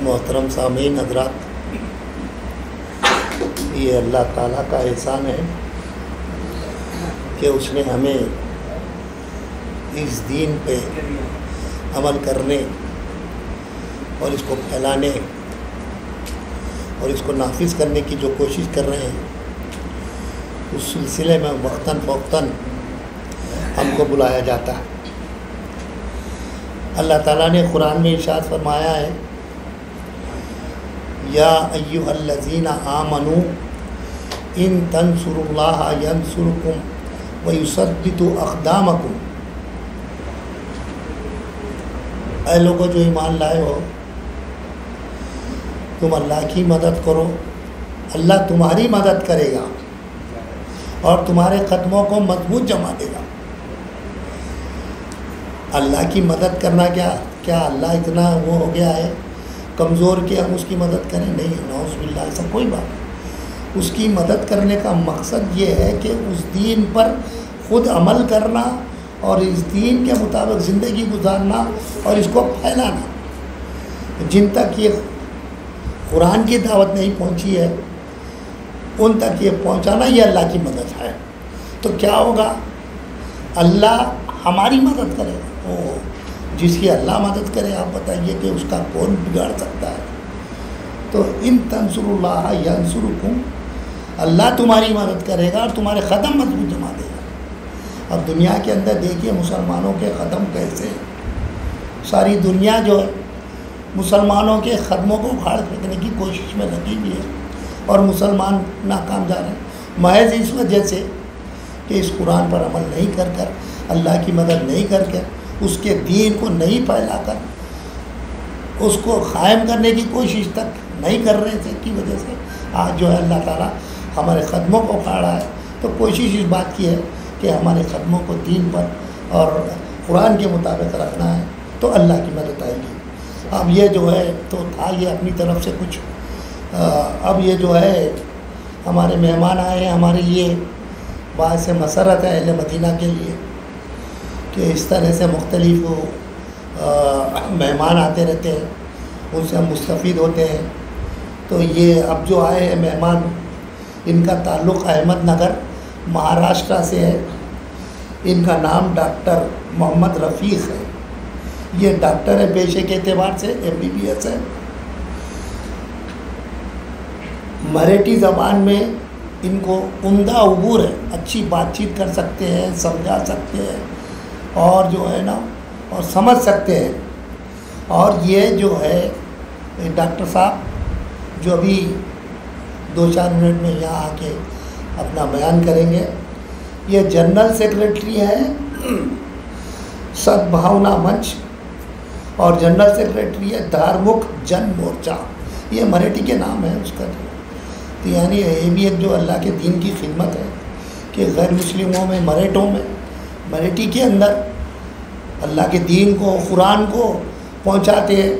मोहतरम सामीन हज़रात, ये अल्लाह ताला का एहसान है कि उसने हमें इस दीन पे अमल करने और इसको फैलाने और इसको नाफिज करने की जो कोशिश कर रहे हैं, उस सिलसिले में वक्तन फ़ौक्तन हमको बुलाया जाता है। अल्लाह ताला ने कुरान में इरशाद फरमाया है, या अय्युहल्लज़ीना आमनू इन तंसुरुल्लाह यंसुरकुम व युसद्दिदु अक़दामकुम। ऐ लोगों जो ईमान लाए हो, तुम अल्लाह की मदद करो, अल्लाह तुम्हारी मदद करेगा और तुम्हारे कदमों को मजबूत जमा देगा। अल्लाह की मदद करना क्या अल्लाह इतना वो हो गया है कमज़ोर कि हम उसकी मदद करें? नहीं, नौज़ुबिल्लाह, ऐसा कोई बात नहीं। उसकी मदद करने का मकसद ये है कि उस दीन पर ख़ुद अमल करना और इस दीन के मुताबिक ज़िंदगी गुजारना और इसको फैलाना। जिन तक ये कुरान की दावत नहीं पहुंची है, उन तक ये पहुंचाना, ये अल्लाह की मदद है। तो क्या होगा? अल्लाह हमारी मदद करेगा। ओ, जिसकी अल्लाह मदद करे, आप बताइए कि उसका कौन बिगाड़ सकता है? तो इन तंसुरुल्लाह यंसुरुकुम, अल्लाह तुम्हारी मदद करेगा और तुम्हारे क़दम मजबूत जमा देगा। अब दुनिया के अंदर देखिए मुसलमानों के क़दम कैसे हैं। सारी दुनिया जो है मुसलमानों के क़दमों को उखाड़ फेंकने की कोशिश में लगी हुई है और मुसलमान नाकाम जा रहे हैं, महज इस वजह से कि इस कुरान पर अमल नहीं कर कर, अल्लाह की मदद नहीं करके, उसके दीन को नहीं फैलाकर, उसको क़ायम करने की कोशिश तक नहीं कर रहे थे, की वजह से आज जो है अल्लाह ताला हमारे क़दमों को उखाड़ा है। तो कोशिश इस बात की है कि हमारे क़दमों को दीन पर और कुरान के मुताबिक रखना है, तो अल्लाह की मदद आएगी। अब ये जो है तो था ये अपनी तरफ से कुछ, अब ये जो है हमारे मेहमान आए हैं, हमारे लिए बात से मसरत है अहले मदीना के लिए कि इस तरह से मुख्तलिफ मेहमान आते रहते हैं, उनसे हम मुस्तफ़ीद होते हैं। तो ये अब जो आए हैं मेहमान, इनका ताल्लुक़ अहमदनगर महाराष्ट्र से है। इनका नाम डॉक्टर मोहम्मद रफ़ीक़ है। ये डॉक्टर है, पेशे के एतबार से MBBS है। मराठी ज़बान में इनको उम्दा अबूर है, अच्छी बातचीत कर सकते हैं, समझा सकते हैं और जो है ना और समझ सकते हैं। और ये जो है डॉक्टर साहब जो अभी 2-4 मिनट में यहाँ आके अपना बयान करेंगे, ये जनरल सेक्रेटरी हैं सद्भावना मंच और जनरल सेक्रेटरी है धार्मुख जन मोर्चा। ये मराठी के नाम है उसका। तो यानी ये भी एक जो अल्लाह के दीन की खिदमत है कि गैर मुस्लिमों में, मराठी के अंदर अल्लाह के दीन को, कुरान को पहुंचाते हैं।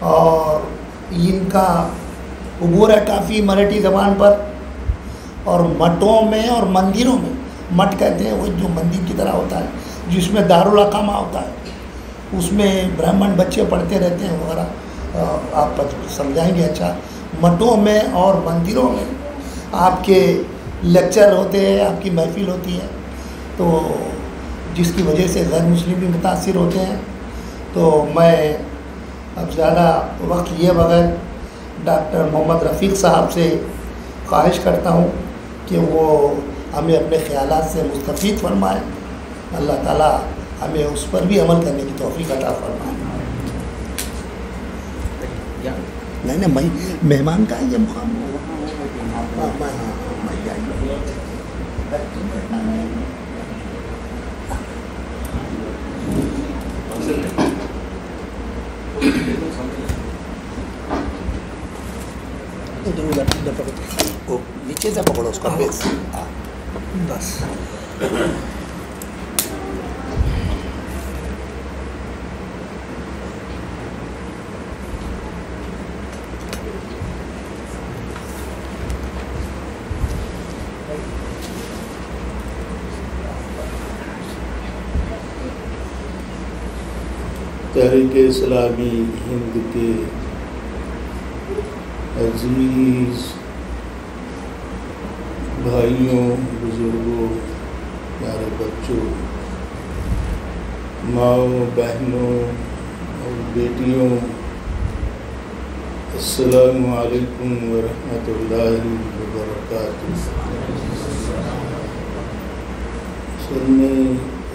और इनका उबूर है काफ़ी मराठी ज़बान पर। और मठों में और मंदिरों में, मठ कहते हैं वो जो मंदिर की तरह होता है जिसमें दारुल अकामा होता है, उसमें ब्राह्मण बच्चे पढ़ते रहते हैं वगैरह, आप समझाएंगे। अच्छा, मठों में और मंदिरों में आपके लेक्चर होते हैं, आपकी महफिल होती है, तो जिसकी वजह से गैर मुस्लिम भी मुतासिर होते हैं। तो मैं अब ज़्यादा वक्त लिए बगैर डॉक्टर मोहम्मद रफ़ीक़ साहब से ख्वाहिश करता हूँ कि वो हमें अपने ख़यालात से मुस्तफ़ीद फरमाएँ। अल्लाह ताला हमें उस पर भी अमल करने की तौफ़ीक़ अता फरमाए। नहीं, मैं मेहमान का ये मुकाम नीचे से पकड़ो उसका बेस, बस। तहरीक इस्लामी हिंद के अजीज भाइयों, बुजुर्गों, प्यारे बच्चों, माओं, बहनों और बेटियों, अस्सलामु अलैकुम व रहमतुल्लाहि व बरकातुहू।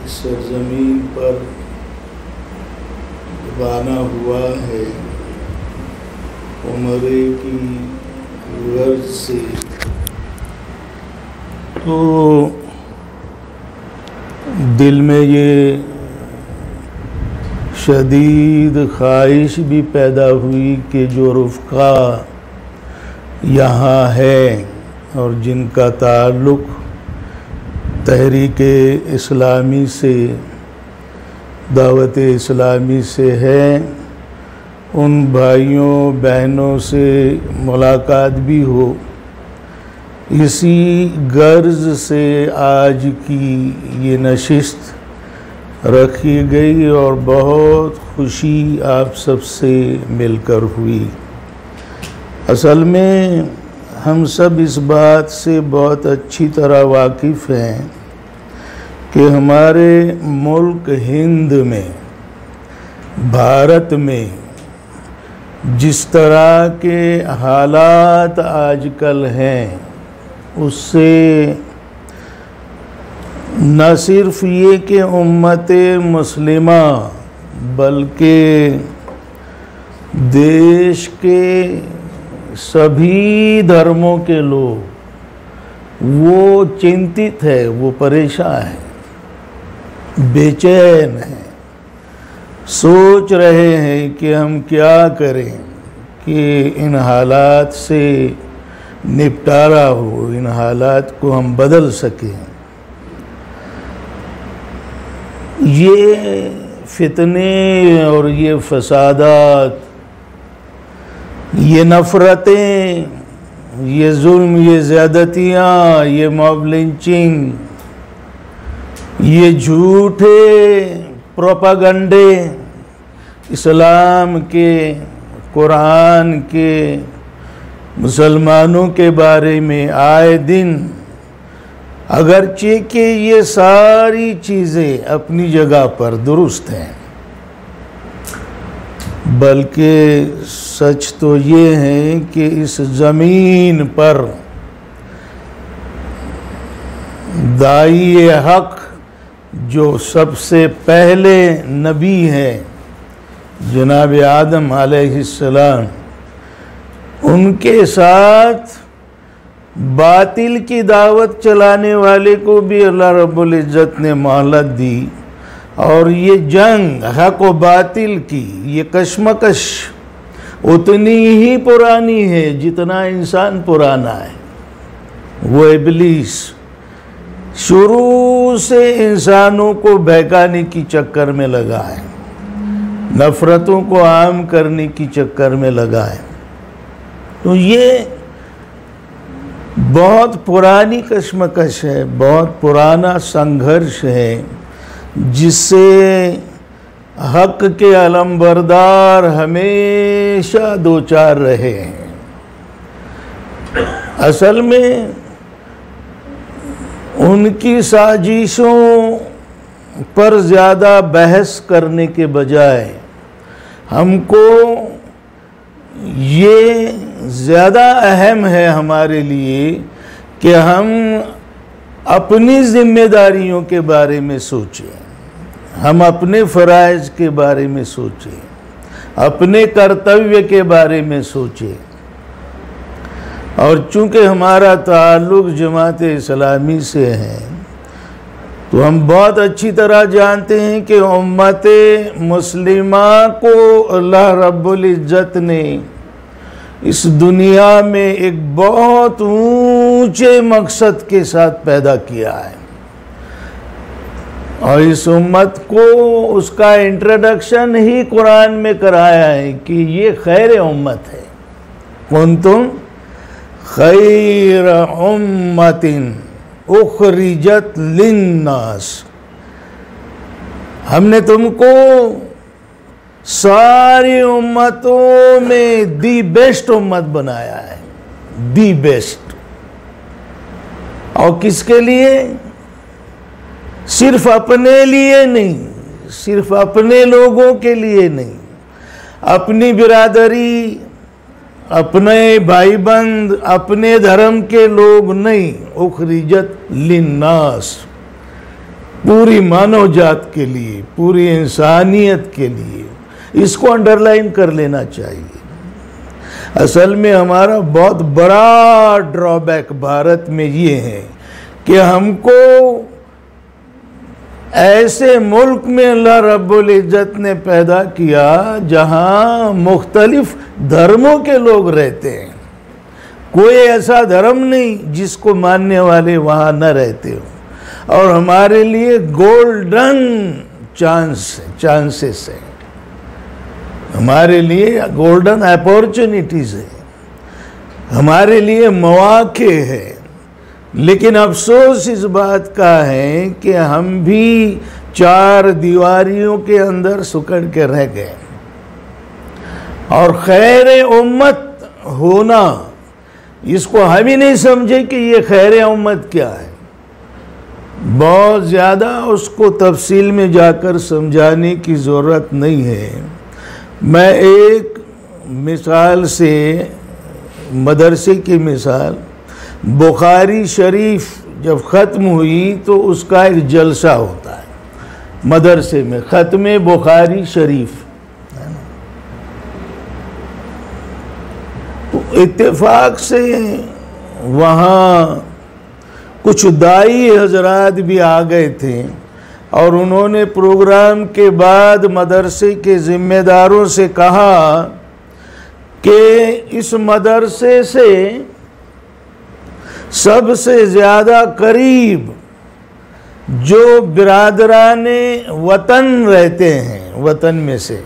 इस सरज़मीन पर बना हुआ है उम्रे की गर्ज से, तो दिल में ये शदीद ख्वाहिश भी पैदा हुई कि जो रुफ़क़ा यहाँ है और जिनका ताल्लुक़ तहरीक इस्लामी से, दावत इस्लामी से है, उन भाइयों बहनों से मुलाकात भी हो। इसी गर्ज से आज की ये नशिस्त रखी गई और बहुत खुशी आप सबसे मिलकर हुई। असल में हम सब इस बात से बहुत अच्छी तरह वाकिफ़ हैं कि हमारे मुल्क हिंद में, भारत में जिस तरह के हालात आजकल हैं, उससे न सिर्फ ये कि उम्मत मुस्लिमा बल्कि देश के सभी धर्मों के लोग वो चिंतित है, वो परेशान है, बेचैन है, सोच रहे हैं कि हम क्या करें कि इन हालात से निपटारा हो, इन हालात को हम बदल सकें। ये फितने और ये फसादात, ये नफ़रतें, ये जुल्म, ये ज़्यादतियाँ, ये मॉब लिंचिंग, ये झूठे प्रोपागंडे इस्लाम के, कुरान के, मुसलमानों के बारे में आए दिन, अगरचे कि ये सारी चीज़ें अपनी जगह पर दुरुस्त हैं, बल्कि सच तो ये है कि इस ज़मीन पर दाई हक़ जो सबसे पहले नबी हैं, जनाब आदम अलैहिस्सलाम, उनके साथ बातिल की दावत चलाने वाले को भी अल्लाह रब्बुल इज़्ज़त ने मोहलत दी। और ये जंग हक़ व बातिल की, ये कशमकश उतनी ही पुरानी है जितना इंसान पुराना है। वो इब्लीस शुरू से इंसानों को बहकाने की चक्कर में लगा है, नफ़रतों को आम करने की चक्कर में लगा है। तो ये बहुत पुरानी कशमकश है, बहुत पुराना संघर्ष है, जिससे हक़ के अलमबरदार हमेशा दो चार रहे हैं। असल में उनकी साजिशों पर ज़्यादा बहस करने के बजाय हमको ये ज़्यादा अहम है हमारे लिए कि हम अपनी ज़िम्मेदारियों के बारे में सोचें, हम अपने फ़राइज़ के बारे में सोचें, अपने कर्तव्य के बारे में सोचें। और चूँकि हमारा ताल्लुक़ जमात इस्लामी से है, तो हम बहुत अच्छी तरह जानते हैं कि उम्मत मुस्लिमा को अल्लाह रब्बुल इज़्ज़त ने इस दुनिया में एक बहुत ऊंचे मकसद के साथ पैदा किया है, और इस उम्मत को उसका इंट्रोडक्शन ही कुरान में कराया है कि ये खैर उम्मत है। कुंतुम खैर उम्मतिन उखरिजत लिन्नास, हमने तुमको सारी उम्मतों में दी बेस्ट उम्मत बनाया है, दी बेस्ट। और किसके लिए? सिर्फ अपने लिए नहीं, सिर्फ अपने लोगों के लिए नहीं, अपनी बिरादरी, अपने भाईबंद, अपने धर्म के लोग नहीं, उखरिजत लिन्नास, पूरी मानव जात के लिए, पूरी इंसानियत के लिए। इसको अंडरलाइन कर लेना चाहिए। असल में हमारा बहुत बड़ा ड्रॉबैक भारत में ये है कि हमको ऐसे मुल्क में अल्लाह रब्बुल इज़्ज़त ने पैदा किया जहां मुख्तलिफ धर्मों के लोग रहते हैं। कोई ऐसा धर्म नहीं जिसको मानने वाले वहां न रहते हो। और हमारे लिए गोल्डन चांसेस है, हमारे लिए गोल्डन अपॉर्चुनिटीज है, हमारे लिए मौके हैं। लेकिन अफसोस इस बात का है कि हम भी चार दीवारियों के अंदर सुकड़ के रह गए। और खैर उम्मत होना, इसको हम ही नहीं समझे कि ये खैर उम्मत क्या है। बहुत ज़्यादा उसको तफसील में जाकर समझाने की ज़रूरत नहीं है। मैं एक मिसाल से, मदरसे की मिसाल, बुखारी शरीफ जब ख़त्म हुई तो उसका एक जलसा होता है मदरसे में, ख़त्म बुखारी शरीफ, है ना। तो इत्तेफाक से वहाँ कुछ दाई हजरात भी आ गए थे और उन्होंने प्रोग्राम के बाद मदरसे के ज़िम्मेदारों से कहा कि इस मदरसे से सबसे ज़्यादा करीब जो बिरादराने वतन रहते हैं, वतन में से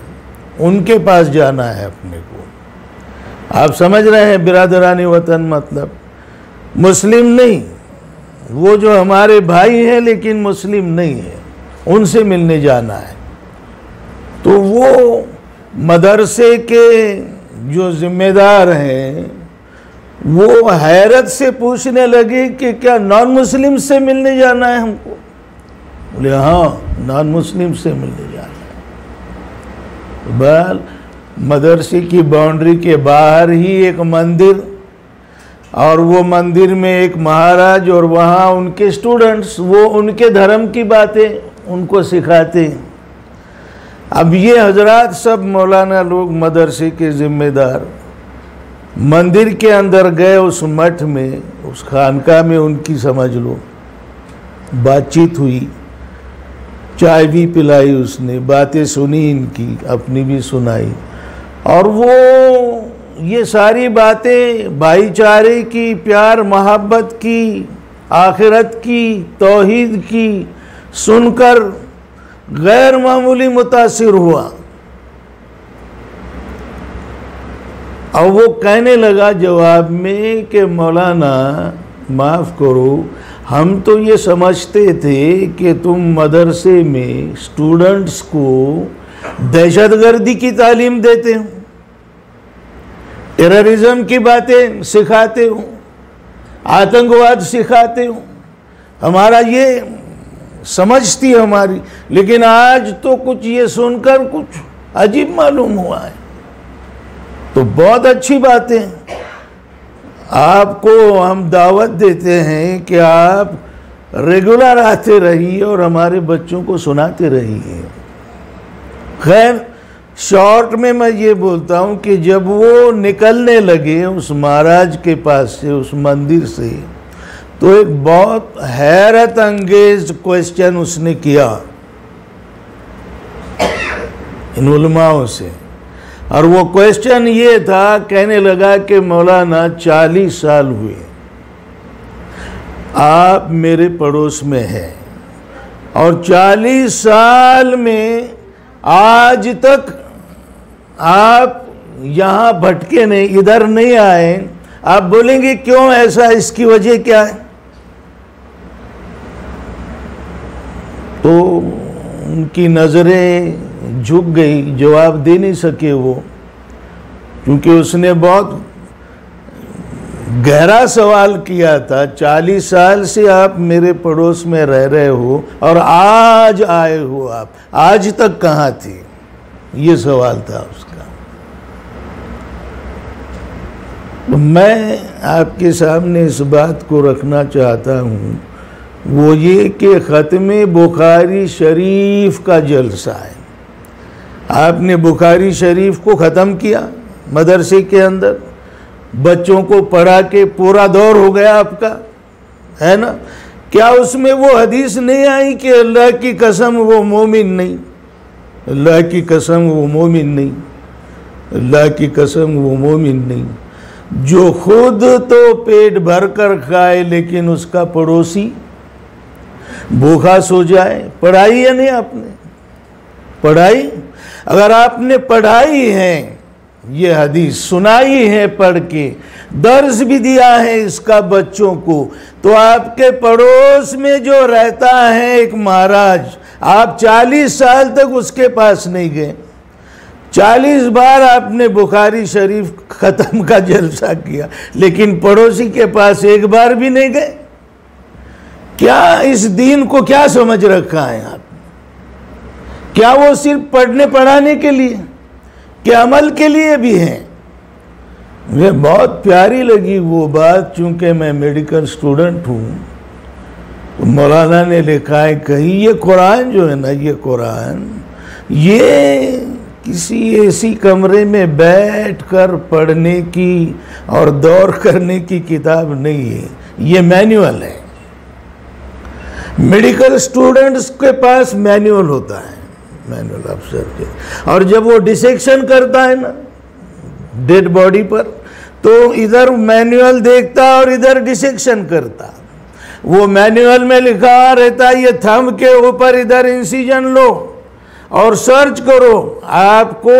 उनके पास जाना है अपने को। आप समझ रहे हैं बिरादराने वतन मतलब मुस्लिम नहीं, वो जो हमारे भाई हैं लेकिन मुस्लिम नहीं है, उनसे मिलने जाना है। तो वो मदरसे के जो ज़िम्मेदार हैं वो हैरत से पूछने लगे कि क्या नॉन मुस्लिम से मिलने जाना है हमको? बोले हाँ, नॉन मुस्लिम से मिलने जाना है। बल मदरसे की बाउंड्री के बाहर ही एक मंदिर, और वो मंदिर में एक महाराज और वहाँ उनके स्टूडेंट्स, वो उनके धर्म की बातें उनको सिखाते। अब ये हजरात सब मौलाना लोग, मदरसे के ज़िम्मेदार, मंदिर के अंदर गए, उस मठ में, उस खानका में उनकी समझ लो बातचीत हुई, चाय भी पिलाई उसने, बातें सुनी इनकी, अपनी भी सुनाई। और वो ये सारी बातें भाईचारे की, प्यार मोहब्बत की, आखिरत की, तौहीद की सुनकर गैर मामूली मुतासिर हुआ। और वो कहने लगा जवाब में कि मौलाना माफ़ करो, हम तो ये समझते थे कि तुम मदरसे में स्टूडेंट्स को दहशतगर्दी की तालीम देते हो, टेररिज्म की बातें सिखाते हो, आतंकवाद सिखाते हो, हमारा ये समझ थी हमारी। लेकिन आज तो कुछ ये सुनकर कुछ अजीब मालूम हुआ है। तो बहुत अच्छी बात है, आपको हम दावत देते हैं कि आप रेगुलर आते रहिए और हमारे बच्चों को सुनाते रहिए। खैर शॉर्ट में मैं ये बोलता हूँ कि जब वो निकलने लगे उस महाराज के पास से, उस मंदिर से, तो एक बहुत हैरत अंगेज क्वेश्चन उसने किया इन उलमाओं से। और वो क्वेश्चन ये था, कहने लगा कि मौलाना 40 साल हुए आप मेरे पड़ोस में हैं और 40 साल में आज तक आप यहाँ भटके नहीं, इधर नहीं आए। आप बोलेंगे क्यों ऐसा, इसकी वजह क्या है? तो उनकी नज़रें झुक गई, जवाब दे नहीं सके वो, क्योंकि उसने बहुत गहरा सवाल किया था। 40 साल से आप मेरे पड़ोस में रह रहे हो और आज आए हो, आप आज तक कहाँ थे, ये सवाल था उसका। मैं आपके सामने इस बात को रखना चाहता हूँ, वो ये कि ख़त्म बुखारी शरीफ का जलसा है। आपने बुखारी शरीफ को ख़त्म किया मदरसे के अंदर, बच्चों को पढ़ा के पूरा दौर हो गया आपका, है ना। क्या उसमें वो हदीस नहीं आई कि अल्लाह की कसम वो मोमिन नहीं, अल्लाह की कसम वो मोमिन नहीं, अल्लाह की कसम वो मोमिन नहीं, जो खुद तो पेट भर कर खाए लेकिन उसका पड़ोसी भूखा सो जाए। पढ़ाई या नहीं आपने पढ़ाई? अगर आपने पढ़ाई है, ये हदीस सुनाई है, पढ़ के दर्स भी दिया है इसका बच्चों को, तो आपके पड़ोस में जो रहता है एक महाराज, आप 40 साल तक उसके पास नहीं गए, 40 बार आपने बुखारी शरीफ ख़त्म का जलसा किया, लेकिन पड़ोसी के पास एक बार भी नहीं गए। क्या इस दीन को क्या समझ रखा है आपने? क्या वो सिर्फ पढ़ने पढ़ाने के लिए, कि अमल के लिए भी है? मुझे बहुत प्यारी लगी वो बात, चूंकि मैं मेडिकल स्टूडेंट हूँ, तो मौलाना ने लिखा है कहीं, ये कुरान जो है ना, ये कुरान ये किसी ऐसी कमरे में बैठकर पढ़ने की और दौर करने की किताब नहीं है, ये मैनुअल है। मेडिकल स्टूडेंट्स के पास मैनुअल होता है, मैनुअल अफसर के, और जब वो डिसेक्शन करता है ना डेड बॉडी पर, तो इधर मैनुअल देखता और इधर डिसेक्शन करता। वो मैनुअल में लिखा रहता है ये थंब के ऊपर इधर इंसिजन लो और सर्च करो, आपको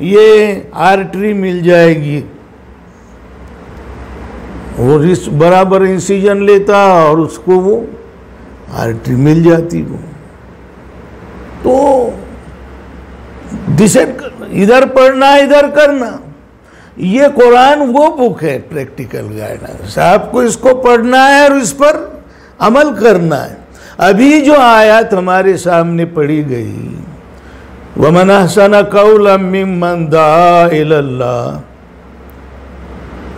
ये आर्टरी मिल जाएगी। वो बराबर इंसिजन लेता और उसको वो आर्टरी मिल जाती। वो तो डिसाइड करना, इधर पढ़ना इधर करना। ये कुरान वो बुक है, प्रैक्टिकल गाइडेंस। आपको इसको पढ़ना है और इस पर अमल करना है। अभी जो आयत हमारे सामने पढ़ी गई, वमन अहसन कौलन मिम्मन दआ इलल्लाह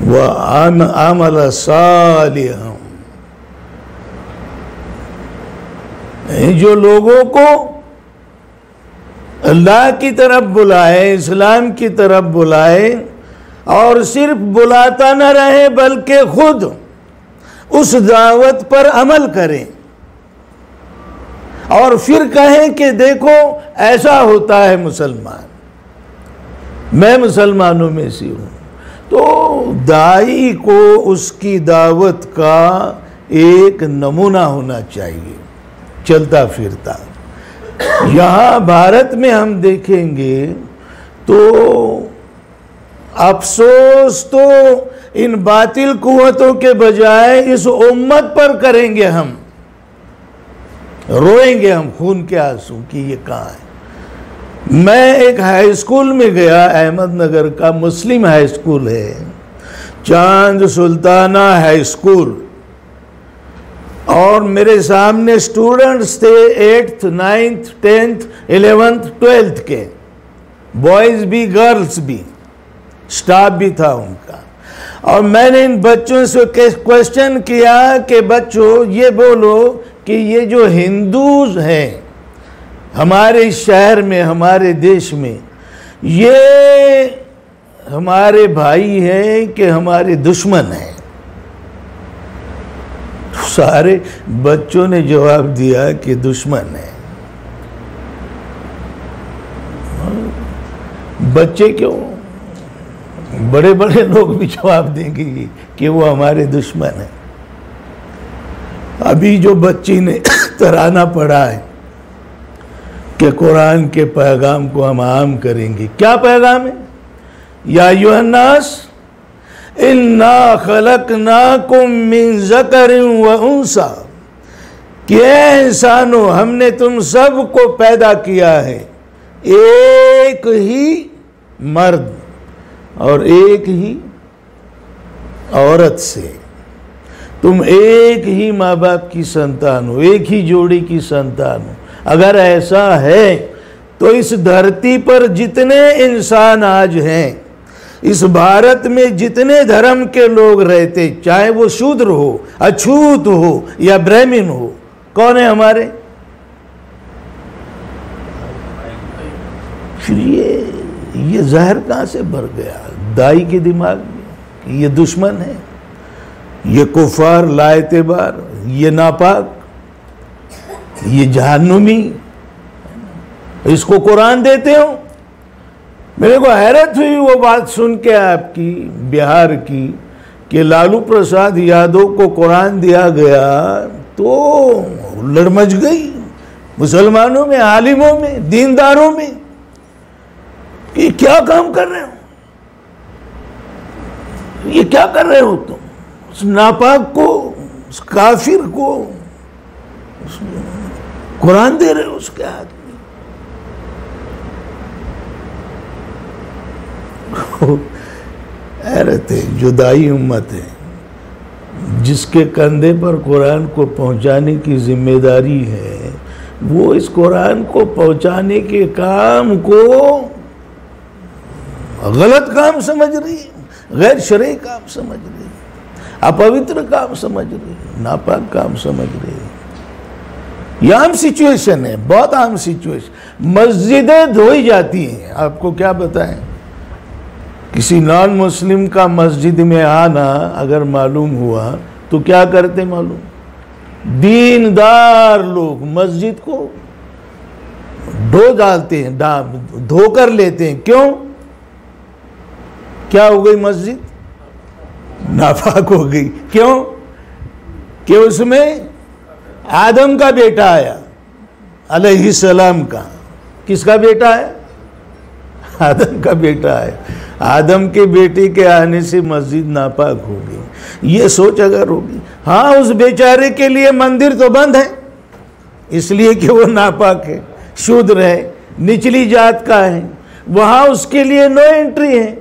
व अमल सालिहन, जो लोगों को अल्लाह की तरफ बुलाए, इस्लाम की तरफ बुलाए, और सिर्फ बुलाता न रहे बल्कि खुद उस दावत पर अमल करें, और फिर कहें कि देखो ऐसा होता है मुसलमान, मैं मुसलमानों में से हूँ। तो दाई को उसकी दावत का एक नमूना होना चाहिए, चलता फिरता। यहाँ भारत में हम देखेंगे तो अफसोस तो इन बातिल कुव्वतों के बजाय इस उम्मत पर करेंगे, हम रोएंगे, हम खून के आंसू कि ये कहाँ है। मैं एक हाई स्कूल में गया, अहमदनगर का मुस्लिम हाई स्कूल है, चांद सुल्ताना हाई स्कूल, और मेरे सामने स्टूडेंट्स थे 8th 9th 10th 11th 12th के, बॉयज़ भी गर्ल्स भी, स्टाफ भी था उनका। और मैंने इन बच्चों से क्वेश्चन किया कि बच्चों ये बोलो कि ये जो हिंदूज हैं हमारे शहर में, हमारे देश में, ये हमारे भाई हैं कि हमारे दुश्मन हैं? सारे बच्चों ने जवाब दिया कि दुश्मन है। बच्चे क्यों, बड़े बड़े लोग भी जवाब देंगे कि वो हमारे दुश्मन है। अभी जो बच्ची ने तराना पढ़ा है कि कुरान के पैगाम को हम आम करेंगे, क्या पैगाम है? या अय्युहन्नास इन्ना खलकनाकुम मिन ज़करिन व उन्सा, कि इंसानों हमने तुम सब को पैदा किया है एक ही मर्द और एक ही औरत से। तुम एक ही माँ बाप की संतान हो, एक ही जोड़ी की संतान हो। अगर ऐसा है तो इस धरती पर जितने इंसान आज हैं, इस भारत में जितने धर्म के लोग रहते, चाहे वो शूद्र हो, अछूत हो या ब्राह्मण हो, कौन है हमारे? फिर ये जहर कहाँ से भर गया दाई के दिमाग में? ये दुश्मन है, ये कुफार लाएतेबार, ये नापाक, ये जहन्नुमी, इसको कुरान देते हो। मेरे को हैरत हुई वो बात सुन के आपकी बिहार की कि लालू प्रसाद यादव को कुरान दिया गया तो लड़मच गई मुसलमानों में, आलिमों में, दीनदारों में कि क्या काम कर रहे हो, ये क्या कर रहे हो तुम? उस नापाक को, उस काफिर को कुरान दे रहे हो उसके हाथ में। हैरत है, जुदाई उम्मत है जिसके कंधे पर कुरान को पहुंचाने की जिम्मेदारी है, वो इस कुरान को पहुंचाने के काम को गलत काम समझ रही है, गैर शरई काम समझ रही है, अपवित्र काम समझ रही है, नापाक काम समझ रही है। ये आम सिचुएशन है, बहुत आम सिचुएशन। मस्जिदें धोई जाती हैं, आपको क्या बताएं? किसी नॉन मुस्लिम का मस्जिद में आना अगर मालूम हुआ तो क्या करते मालूम? दीनदार लोग मस्जिद को धो डालते हैं, धो कर लेते हैं। क्यों? क्या हो गई? मस्जिद नापाक हो गई। क्यों? कि उसमें आदम का बेटा आया, अलैहिस्सलाम का। किसका बेटा है? आदम का बेटा है। आदम के बेटे के आने से मस्जिद नापाक हो गई। ये सोच अगर होगी, हाँ उस बेचारे के लिए मंदिर तो बंद है इसलिए कि वो नापाक है, शूद्र है, निचली जात का है, वहाँ उसके लिए नो एंट्री है।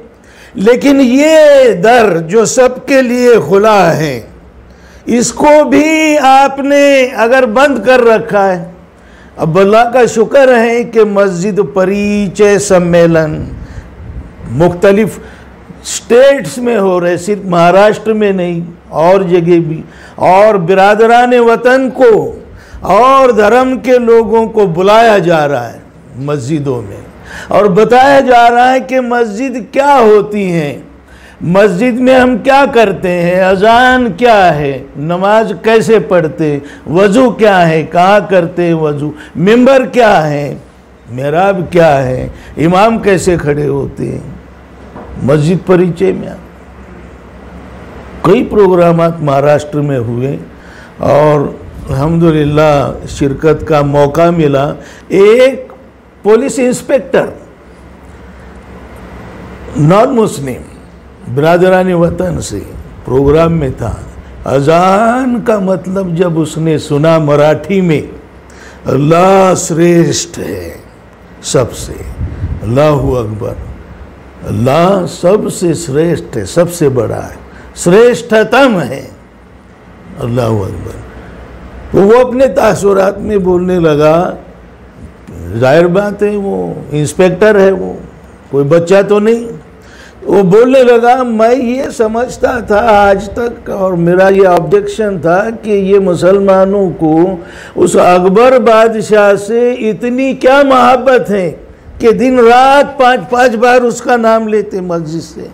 लेकिन ये दर जो सबके लिए खुला है, इसको भी आपने अगर बंद कर रखा है। अब अल्लाह का शुक्र है कि मस्जिद परिचय सम्मेलन मुख्तलिफ स्टेट्स में हो रहे, सिर्फ महाराष्ट्र में नहीं और जगह भी, और बिरादरान वतन को और धर्म के लोगों को बुलाया जा रहा है मस्जिदों में और बताया जा रहा है कि मस्जिद क्या होती है, मस्जिद में हम क्या करते हैं, अजान क्या है, नमाज कैसे पढ़ते, वज़ू क्या है, कहाँ करते हैं वज़ू, मिंबर क्या है, मेहराब क्या है, इमाम कैसे खड़े होते हैं। मस्जिद परिचय में कई प्रोग्रामात महाराष्ट्र में हुए और अल्हम्दुलिल्लाह शिरकत का मौका मिला। एक पुलिस इंस्पेक्टर नॉन मुस्लिम बिरादरान वतन से प्रोग्राम में था। अजान का मतलब जब उसने सुना मराठी में, अल्लाह श्रेष्ठ है सबसे, अल्लाहु अकबर, अल्लाह सबसे श्रेष्ठ है, सबसे बड़ा है, श्रेष्ठतम है, अल्लाहु अकबर। तो वो अपने तासुरात में बोलने लगा। जाहिर बात है वो इंस्पेक्टर है, वो कोई बच्चा तो नहीं। वो बोलने लगा, मैं ये समझता था आज तक और मेरा ये ऑब्जेक्शन था कि ये मुसलमानों को उस अकबर बादशाह से इतनी क्या मोहब्बत है कि दिन रात 5-5 बार उसका नाम लेते मस्जिद से।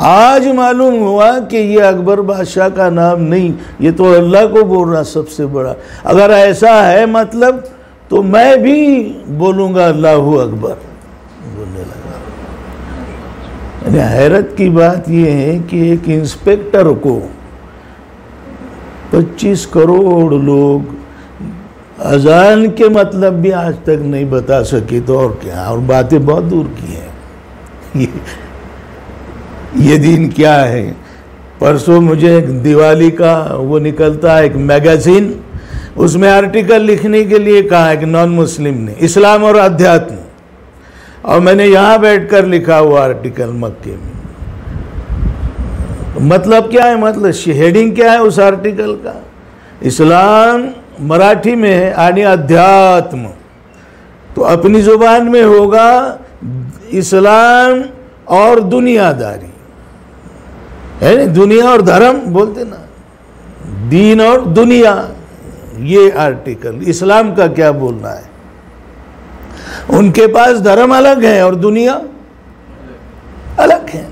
आज मालूम हुआ कि ये अकबर बादशाह का नाम नहीं, ये तो अल्लाह को बोल रहा सबसे बड़ा। अगर ऐसा है मतलब तो मैं भी बोलूँगा अल्लाहु अकबर बोलने लगा। यानी हैरत की बात ये है कि एक इंस्पेक्टर को 25 करोड़ लोग अजान के मतलब भी आज तक नहीं बता सके तो और क्या, और बातें बहुत दूर की हैं। ये दिन क्या है। परसों मुझे एक दिवाली का वो निकलता है एक मैगज़ीन, उसमें आर्टिकल लिखने के लिए कहा है कि नॉन मुस्लिम ने, इस्लाम और अध्यात्म, और मैंने यहाँ बैठकर लिखा हुआ आर्टिकल मक्के में। मतलब क्या है, मतलब हेडिंग क्या है उस आर्टिकल का? इस्लाम मराठी में है यानी अध्यात्म, तो अपनी जुबान में होगा इस्लाम और दुनियादारी, है ना, दुनिया और धर्म बोलते ना, दीन और दुनिया। ये आर्टिकल इस्लाम का क्या बोलना है? उनके पास धर्म अलग है और दुनिया अलग है,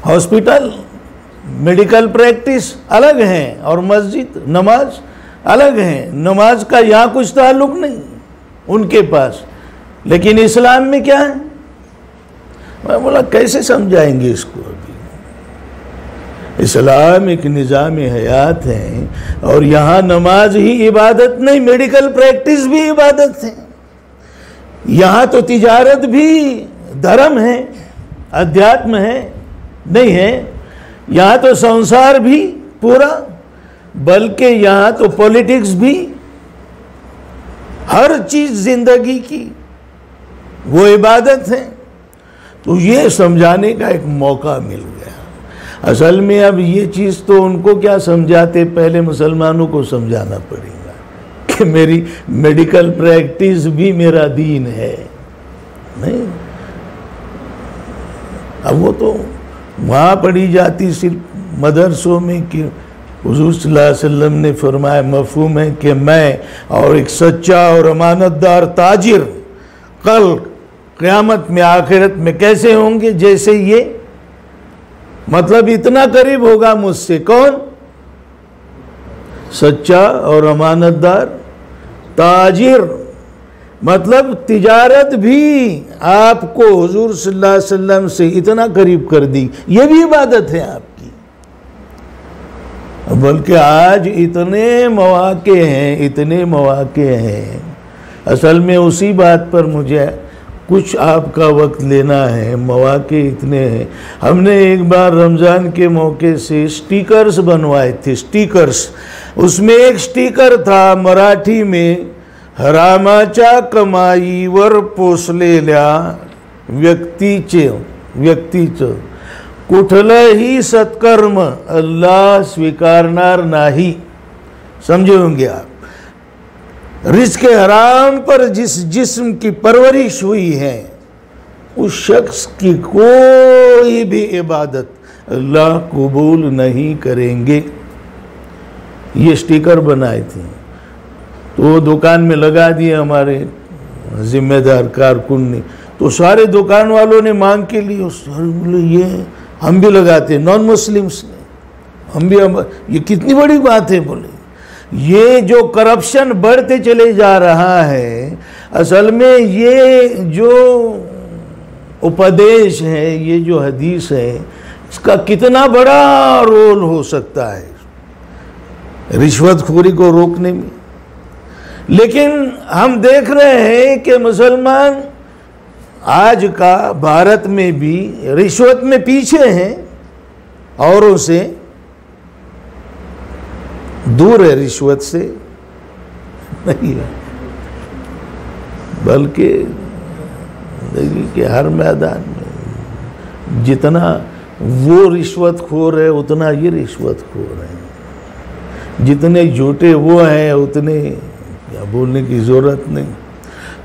हॉस्पिटल मेडिकल प्रैक्टिस अलग है और मस्जिद नमाज अलग है। नमाज का यहाँ कुछ ताल्लुक नहीं उनके पास, लेकिन इस्लाम में क्या है? मैं बोला कैसे समझाएंगे इसको? अभी इस्लाम एक निज़ाम हयात है और यहाँ नमाज ही इबादत नहीं, मेडिकल प्रैक्टिस भी इबादत है। यहाँ तो तिजारत भी धर्म है, अध्यात्म है नहीं है। यहाँ तो संसार भी पूरा, बल्कि यहाँ तो पॉलिटिक्स भी, हर चीज जिंदगी की वो इबादत है। तो ये समझाने का एक मौका मिल गया। असल में अब ये चीज़ तो उनको क्या समझाते, पहले मुसलमानों को समझाना पड़ेगा कि मेरी मेडिकल प्रैक्टिस भी मेरा दीन है। नहीं, अब वो तो वहाँ पढ़ी जाती सिर्फ मदरसों में कि हुजूर सल्लल्लाहु अलैहि वसल्लम ने फरमाया, मफहूम है कि मैं और एक सच्चा और अमानतदार ताजिर कल क़यामत में आखिरत में कैसे होंगे, जैसे ये, मतलब इतना करीब होगा मुझसे। कौन? सच्चा और अमानतदार ताजिर, मतलब तिजारत भी आपको हुजूर सल्लल्लाहु अलैहि वसल्लम से इतना करीब कर दी, ये भी इबादत है आपकी। बल्कि आज इतने मौके हैं, इतने मौके हैं। असल में उसी बात पर मुझे कुछ आपका वक्त लेना है। मौके इतने हैं। हमने एक बार रमज़ान के मौके से स्टिकर्स बनवाए थे, स्टिकर्स। उसमें एक स्टिकर था मराठी में, हरामाच्या कमाईवर पोसलेल्या व्यक्तीचं कुठलंही सत्कर्म अल्लाह स्वीकारणार नहीं। समझे होंगे आप। रिज़्क़ हराम पर जिस जिस्म की परवरिश हुई है, उस शख्स की कोई भी इबादत अल्लाह कबूल नहीं करेंगे। ये स्टिकर बनाए थे, तो वो दुकान में लगा दिए हमारे जिम्मेदार कारकुन ने। तो सारे दुकान वालों ने मांग के लिए, बोले ये हम भी लगाते, नॉन मुस्लिम्स ने, हम भी, ये कितनी बड़ी बात है। बोले ये जो करप्शन बढ़ते चले जा रहा है, असल में ये जो उपदेश है, ये जो हदीस है, इसका कितना बड़ा रोल हो सकता है रिश्वतखोरी को रोकने में। लेकिन हम देख रहे हैं कि मुसलमान आज का भारत में भी रिश्वत में पीछे हैं, औरों से दूर है, रिश्वत से नहीं है, बल्कि जिंदगी के हर मैदान में जितना वो रिश्वतखोर है उतना ये रिश्वतखोर है। जितने झूठे वो हैं उतने क्या बोलने की ज़रूरत नहीं।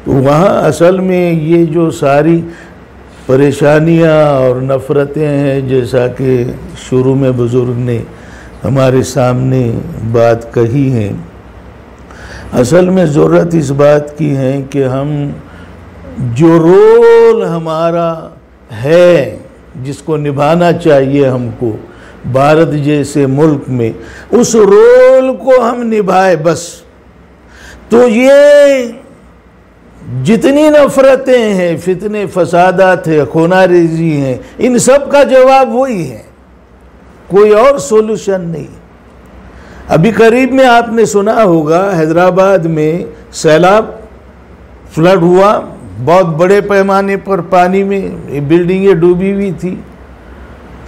तो वहाँ असल में ये जो सारी परेशानियाँ और नफ़रतें हैं, जैसा कि शुरू में बुज़ुर्ग ने हमारे सामने बात कही है, असल में ज़रूरत इस बात की है कि हम जो रोल हमारा है, जिसको निभाना चाहिए हमको भारत जैसे मुल्क में, उस रोल को हम निभाए बस। तो ये जितनी नफ़रतें हैं, फितने फसादात है, खोनारेजी हैं, इन सब का जवाब वही है, कोई और सोल्यूशन नहीं। अभी करीब में आपने सुना होगा हैदराबाद में सैलाब, फ्लड हुआ, बहुत बड़े पैमाने पर पानी में बिल्डिंगें डूबी हुई थी,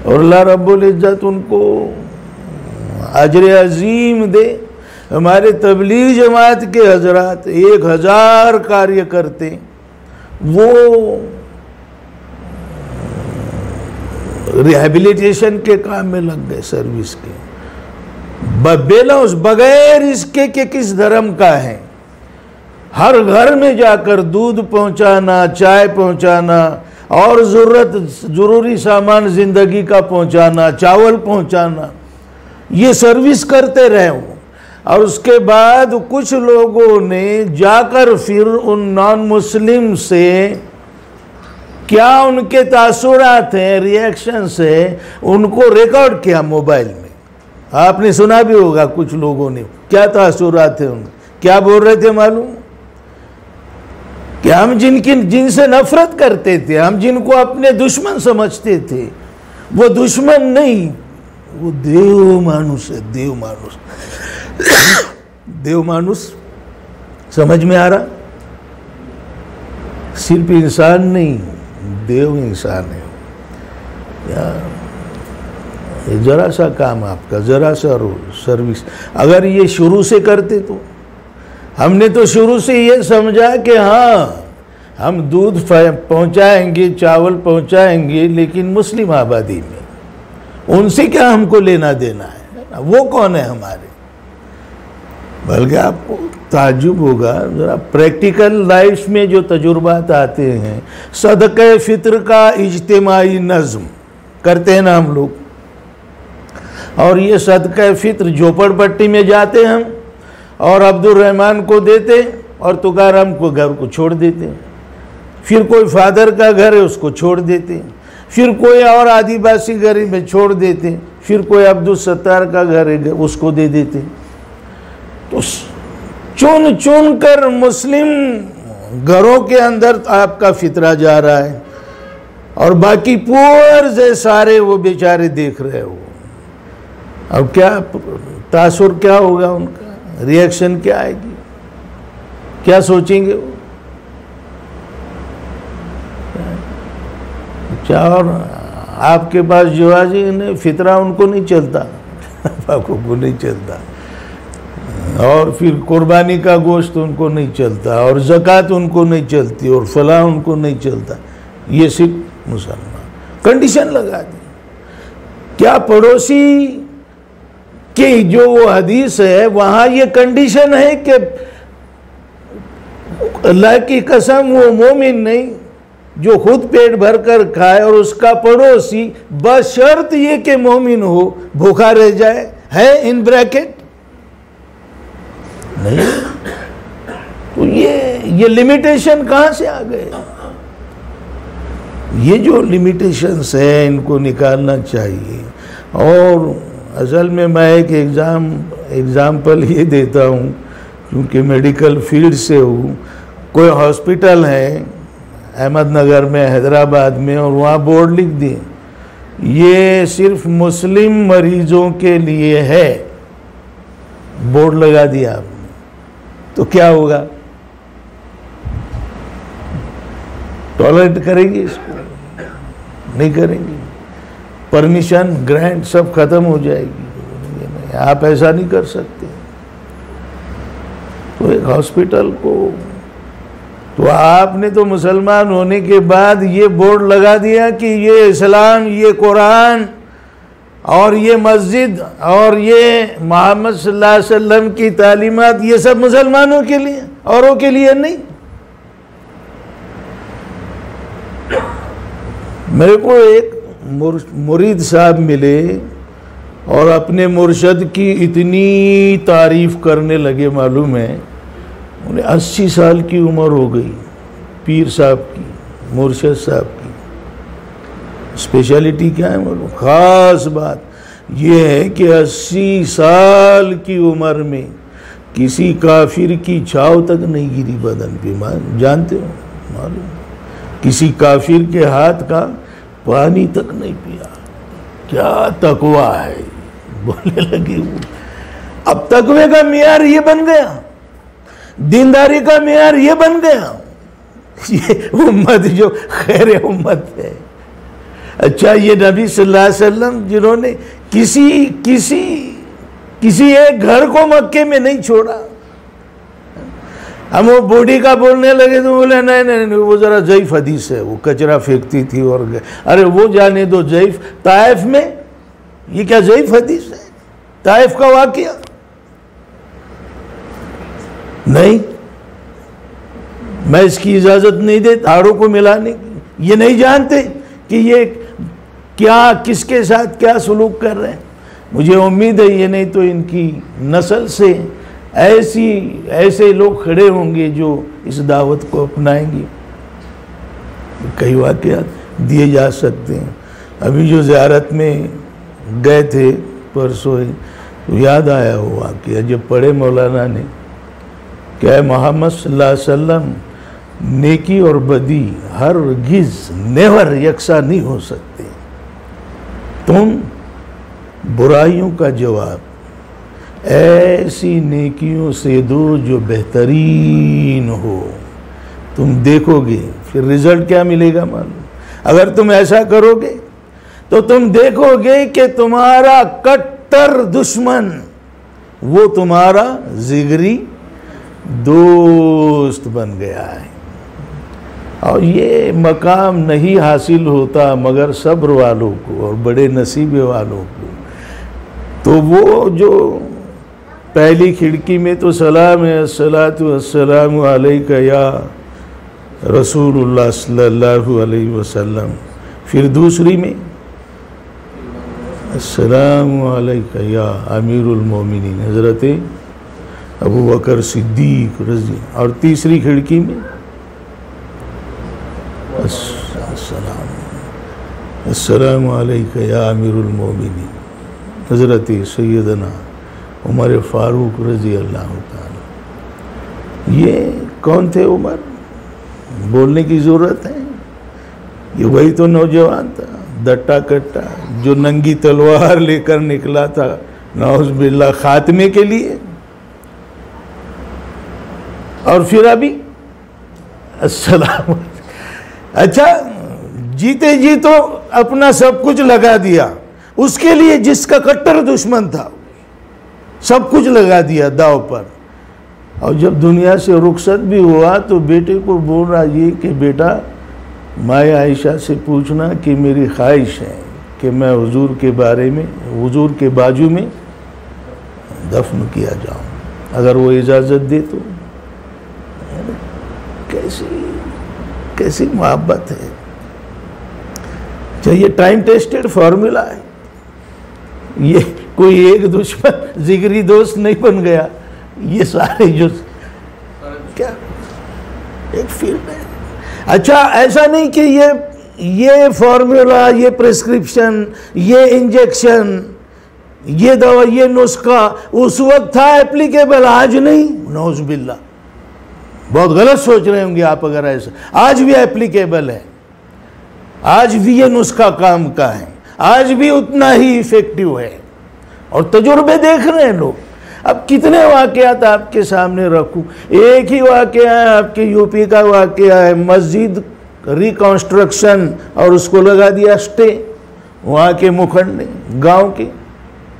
और अल्लाह रब्बुल इज़्ज़त उनको अजर अजीम दे। हमारे तबलीग जमात के हजरात 1000 कार्यकर्ते वो रिहैबिलिटेशन के काम में लग गए, सर्विस के बेलौस, बगैर इसके कि किस धर्म का है। हर घर में जाकर दूध पहुंचाना, चाय पहुंचाना और ज़रूरी सामान ज़िंदगी का पहुंचाना, चावल पहुंचाना, ये सर्विस करते रहे वो। और उसके बाद कुछ लोगों ने जाकर फिर उन नॉन मुस्लिम से क्या उनके तासुरात हैं, रिएक्शंस है, उनको रिकॉर्ड किया मोबाइल में। आपने सुना भी होगा कुछ लोगों ने क्या तासुरात थे उनके, क्या बोल रहे थे मालूम? कि हम जिनसे नफरत करते थे, हम जिनको अपने दुश्मन समझते थे, वो दुश्मन नहीं, वो देव मानुष है, देव मानुष। देव मानुष समझ में आ रहा? सिर्फ इंसान नहीं, देव इंसान है। ये जरा सा काम आपका, जरा सा सर्विस अगर ये शुरू से करते तो, हमने तो शुरू से ये समझा कि हाँ हम दूध पहुंचाएंगे, चावल पहुंचाएंगे, लेकिन मुस्लिम आबादी में, उनसे क्या हमको लेना देना है, वो कौन है हमारे। बल्कि आपको ताज्जुब होगा, ज़रा प्रैक्टिकल लाइफ में जो तजुर्बात आते हैं, सदक़े फ़ित्र का इज्तिमाई नज़्म करते हैं ना हम लोग, और ये सदक़े फ़ित्र झोपड़पट्टी में जाते हम और अब्दुर्रहमान को देते और तुकाराम को घर को छोड़ देते, फिर कोई फादर का घर है उसको छोड़ देते, फिर कोई और आदिवासी घर में छोड़ देते, फिर कोई अब्दुल सत्तार का घर है उसको दे देते। तो चुन चुन कर मुस्लिम घरों के अंदर आपका फितरा जा रहा है और बाकी पूरे से सारे वो बेचारे देख रहे हो। अब क्या तासुर क्या होगा उनका, रिएक्शन क्या आएगी, क्या सोचेंगे वो? और आपके पास जो आज नहीं फितरा उनको नहीं चलता, आपको नहीं चलता, और फिर कुर्बानी का गोश्त उनको नहीं चलता, और ज़कात उनको नहीं चलती, और फलाह उनको नहीं चलता। ये सिर्फ मुसलमान कंडीशन लगा दी। क्या पड़ोसी की जो वो हदीस है वहाँ ये कंडीशन है कि अल्लाह की कसम वो मोमिन नहीं जो खुद पेट भर कर खाए और उसका पड़ोसी बशर्त ये कि मोमिन हो भूखा रह जाए, है इन ब्रैकेट नहीं। तो ये लिमिटेशन कहाँ से आ गए? ये जो लिमिटेशंस है इनको निकालना चाहिए। और असल में मैं एक एग्ज़ाम्पल ये देता हूँ क्योंकि मेडिकल फील्ड से हूँ। कोई हॉस्पिटल है अहमदनगर में, हैदराबाद में, और वहाँ बोर्ड लिख दिए ये सिर्फ मुस्लिम मरीजों के लिए है, बोर्ड लगा दिया आपने, तो क्या होगा? टॉलरेट करेंगे इसको? नहीं करेंगे। परमिशन ग्रांट सब खत्म हो जाएगी, आप ऐसा नहीं कर सकते। तो एक हॉस्पिटल को, तो आपने तो मुसलमान होने के बाद ये बोर्ड लगा दिया कि ये इस्लाम, ये कुरान और ये मस्जिद और ये मोहम्मद सल्लल्लाहु अलैहि वसल्लम की तालीमात ये सब मुसलमानों के लिए, औरों के लिए नहीं। मेरे को एक मुरीद साहब मिले और अपने मुर्शद की इतनी तारीफ़ करने लगे, मालूम है उन्हें 80 साल की उम्र हो गई, पीर साहब की, मुर्शद साहब की। स्पेशलिटी क्या है मालूम? ख़ास बात यह है कि 80 साल की उम्र में किसी काफिर की छाव तक नहीं गिरी बदन पे, जानते हो? मालूम? किसी काफिर के हाथ का पानी तक नहीं पिया। क्या तकवा है, बोलने लगे वो। अब तकवे का मियार ये बन गया, दीनदारी का मियार ये बन गया, ये उम्मत जो खैर उम्मत है। अच्छा, ये नबी सल्लल्लाहु अलैहि वसल्लम जिन्होंने किसी किसी एक घर को मक्के में नहीं छोड़ा। हम वो बूढ़ी का बोलने लगे तो बोले नहीं नहीं नहीं, वो ज़रा ज़ईफ़ हदीस है, वो कचरा फेंकती थी और गए। अरे वो जाने दो ज़ईफ़, ताइफ में ये क्या ज़ईफ़ हदीस है? ताइफ का वाक़या नहीं, मैं इसकी इजाज़त नहीं देता हाड़ों को मिलाने की। ये नहीं जानते कि ये क्या, किसके साथ क्या सलूक कर रहे हैं। मुझे उम्मीद है ये नहीं तो इनकी नस्ल से ऐसे लोग खड़े होंगे जो इस दावत को अपनाएंगे। कई वाक़यात दिए जा सकते हैं। अभी जो ज़ियारत में गए थे परसों, तो याद आया वो वाक़या जब पढ़े मौलाना ने, क्या मोहम्मद सल्लल्लाहु अलैहि वसल्लम नेकी और बदी हरगिज़ नेवर यकसा नहीं हो सकते। तुम बुराइयों का जवाब ऐसी नेकियों से दो जो बेहतरीन हो। तुम देखोगे फिर रिजल्ट क्या मिलेगा मालूम। अगर तुम ऐसा करोगे तो तुम देखोगे कि तुम्हारा कट्टर दुश्मन वो तुम्हारा जिगरी दोस्त बन गया है। और ये मकाम नहीं हासिल होता मगर सब्र वालों को और बड़े नसीबे वालों को। तो वो जो पहली खिड़की में तो सलाम है, अस्सलातु वस्सलामु अलैका या रसूलुल्लाह सल्लल्लाहु अलैहि वसल्लम, फिर दूसरी में अस्सलामु अलैका या अमीरुल मोमिनीन हज़रत अबू बकर सिद्दीक रज़ी, और तीसरी खिड़की में अस्सलामु अलैका या अमीरुल मोमिनीन हज़रत सैयदना उमर फ़ारूक रज़ी अल्लाह ताला। ये कौन थे उमर? बोलने की ज़रूरत है? ये वही तो नौजवान था दट्टा कट्टा जो नंगी तलवार लेकर निकला था नाउज़ बिल्लाह खात्मे के लिए। और फिर अभी अस्सलाम, अच्छा जीते जी तो अपना सब कुछ लगा दिया उसके लिए जिसका कट्टर दुश्मन था, सब कुछ लगा दिया दाव पर। और जब दुनिया से रुखसत भी हुआ तो बेटे को बोल रहा ये कि बेटा माए आयशा से पूछना कि मेरी ख्वाहिश है कि मैं हुजूर के बारे में, हुजूर के बाजू में दफन किया जाऊं, अगर वो इजाज़त दे तो। कैसी मोहब्बत है। चाहिए टाइम टेस्टेड फार्मूला है। ये कोई एक दुश्मन जिगरी दोस्त नहीं बन गया, ये सारे जो क्या एक फील्ड है। अच्छा ऐसा नहीं कि ये फार्मूला, ये प्रिस्क्रिप्शन, ये इंजेक्शन, ये दवा, ये नुस्खा उस वक्त था एप्लीकेबल, आज नहीं। नौज़ बिल्लाह, बहुत गलत सोच रहे होंगे आप अगर ऐसा। आज भी एप्लीकेबल है, आज भी ये नुस्खा काम का है, आज भी उतना ही इफेक्टिव है। और तजुर्बे देख रहे हैं लोग। अब कितने वाक़यात आपके सामने रखूं। एक ही वाक़या है आपके यूपी का वाक़या है, मस्जिद रिकॉन्स्ट्रक्शन और उसको लगा दिया स्टे, वहाँ के मुखंड ने, गांव के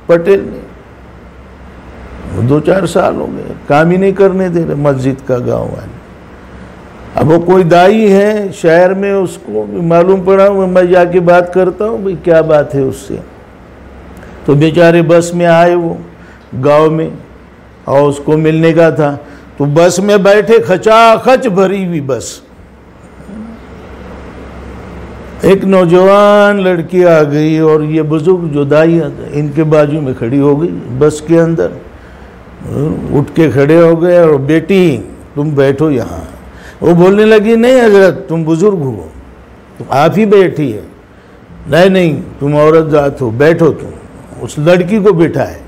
पटेल ने। 2-4 साल हो गए, काम ही नहीं करने दे रहे मस्जिद का गांव वाले। अब वो कोई दाई है शहर में, उसको मालूम पड़ा, मैं जाके बात करता हूँ भाई क्या बात है उससे। तो बेचारे बस में आए वो गांव में और उसको मिलने का था, तो बस में बैठे, खचाखच भरी हुई बस। एक नौजवान लड़की आ गई और ये बुजुर्ग जो दाई इनके बाजू में खड़ी हो गई बस के अंदर। उठ के खड़े हो गए और बेटी तुम बैठो यहाँ। वो बोलने लगी नहीं हजरत तुम बुजुर्ग हो, तुम आप ही बैठी है। नहीं नहीं तुम औरत जात हो, बैठो तुम। उस लड़की को बिठाए,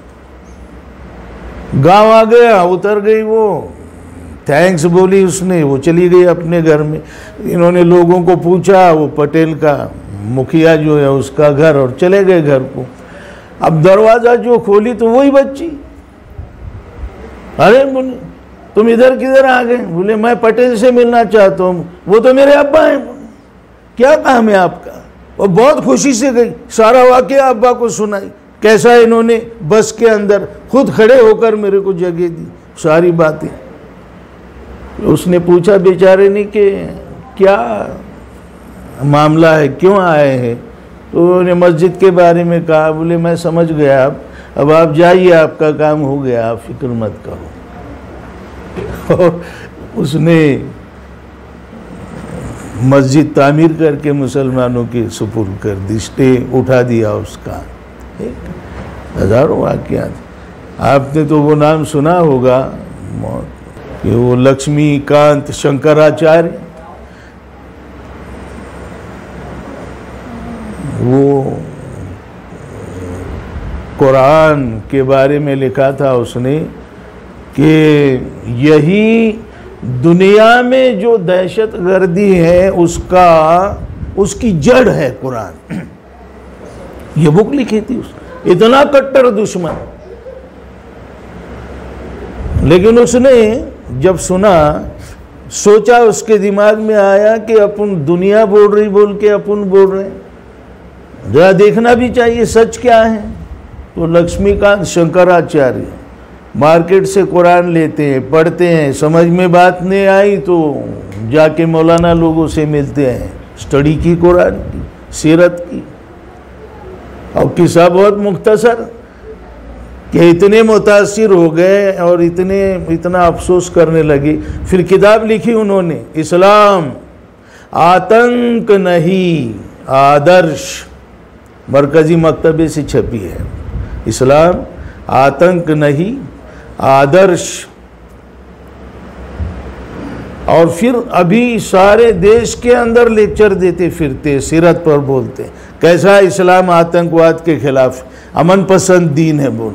गांव आ गया, उतर गई वो, थैंक्स बोली उसने, वो चली गई अपने घर में। इन्होंने लोगों को पूछा, वो पटेल का मुखिया जो है उसका घर, और चले गए घर को। अब दरवाज़ा जो खोली तो वही बच्ची। अरे बोले तुम इधर किधर आ गए? बोले मैं पटेल से मिलना चाहता हूँ। वो तो मेरे अब्बा हैं। क्या काम है आपका? वो बहुत खुशी से गई, सारा वाक़या अब्बा को सुनाई। कैसा इन्होंने बस के अंदर खुद खड़े होकर मेरे को जगह दी, सारी बातें। उसने पूछा बेचारे ने कि क्या मामला है, क्यों आए हैं? तो उन्होंने मस्जिद के बारे में कहा। बोले मैं समझ गया, अब आप जाइए, आपका काम हो गया, आप फिक्र मत करो। और उसने मस्जिद तामीर करके मुसलमानों की सुपुर्द कर दी, स्टे उठा दिया उसका। हजारों वाक़यात। आपने तो वो नाम सुना होगा कि वो लक्ष्मीकांत शंकराचार्य, वो कुरान के बारे में लिखा था उसने कि यही दुनिया में जो दहशत गर्दी है उसकी जड़ है कुरान। ये बुक लिखी थी उसने, इतना कट्टर दुश्मन। लेकिन उसने जब सुना, सोचा, उसके दिमाग में आया कि अपन दुनिया बोल रही बोल के अपन बोल रहे हैं, जरा देखना भी चाहिए सच क्या है। तो लक्ष्मीकांत शंकराचार्य मार्केट से कुरान लेते हैं, पढ़ते हैं, समझ में बात नहीं आई तो जाके मौलाना लोगों से मिलते हैं, स्टडी की कुरान की, सीरत की। और किस्सा बहुत मुख्तसर कि इतने मुतासिर हो गए और इतना अफसोस करने लगे। फिर किताब लिखी उन्होंने, इस्लाम आतंक नहीं आदर्श, मरकजी मकतबे से छपी है। इस्लाम आतंक नहीं आदर्श। और फिर अभी सारे देश के अंदर लेक्चर देते फिरते, सीरत पर बोलते कैसा इस्लाम आतंकवाद के खिलाफ अमन पसंद दीन है बोल।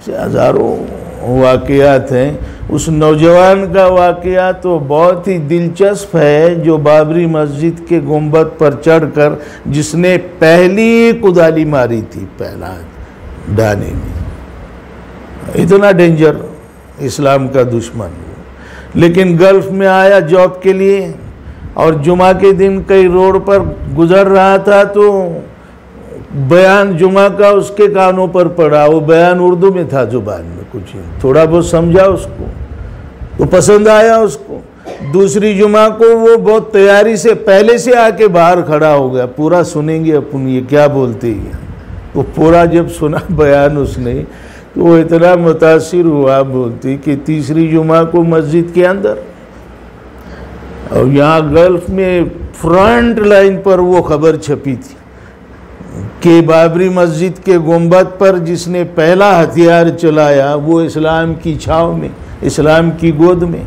हज़ारों वाक़यात हैं। उस नौजवान का वाक़या तो बहुत ही दिलचस्प है, जो बाबरी मस्जिद के गुंबद पर चढ़कर जिसने पहली कुदाली मारी थी, पहला डाने में। इतना डेंजर इस्लाम का दुश्मन। लेकिन गल्फ में आया जॉब के लिए और जुमा के दिन कई रोड पर गुजर रहा था तो बयान जुमा का उसके कानों पर पड़ा। वो बयान उर्दू में था, जुबान में कुछ थोड़ा बहुत समझा उसको तो पसंद आया उसको। दूसरी जुमा को वो बहुत तैयारी से पहले से आके बाहर खड़ा हो गया, पूरा सुनेंगे अपन ये क्या बोलते हैं। तो पूरा जब सुना बयान उसने तो वो इतना मुतासिर हुआ बोलती कि तीसरी जुमा को मस्जिद के अंदर, और यहाँ गल्फ में फ्रंट लाइन पर वो खबर छपी थी कि बाबरी मस्जिद के गुंबद पर जिसने पहला हथियार चलाया वो इस्लाम की छाव में, इस्लाम की गोद में।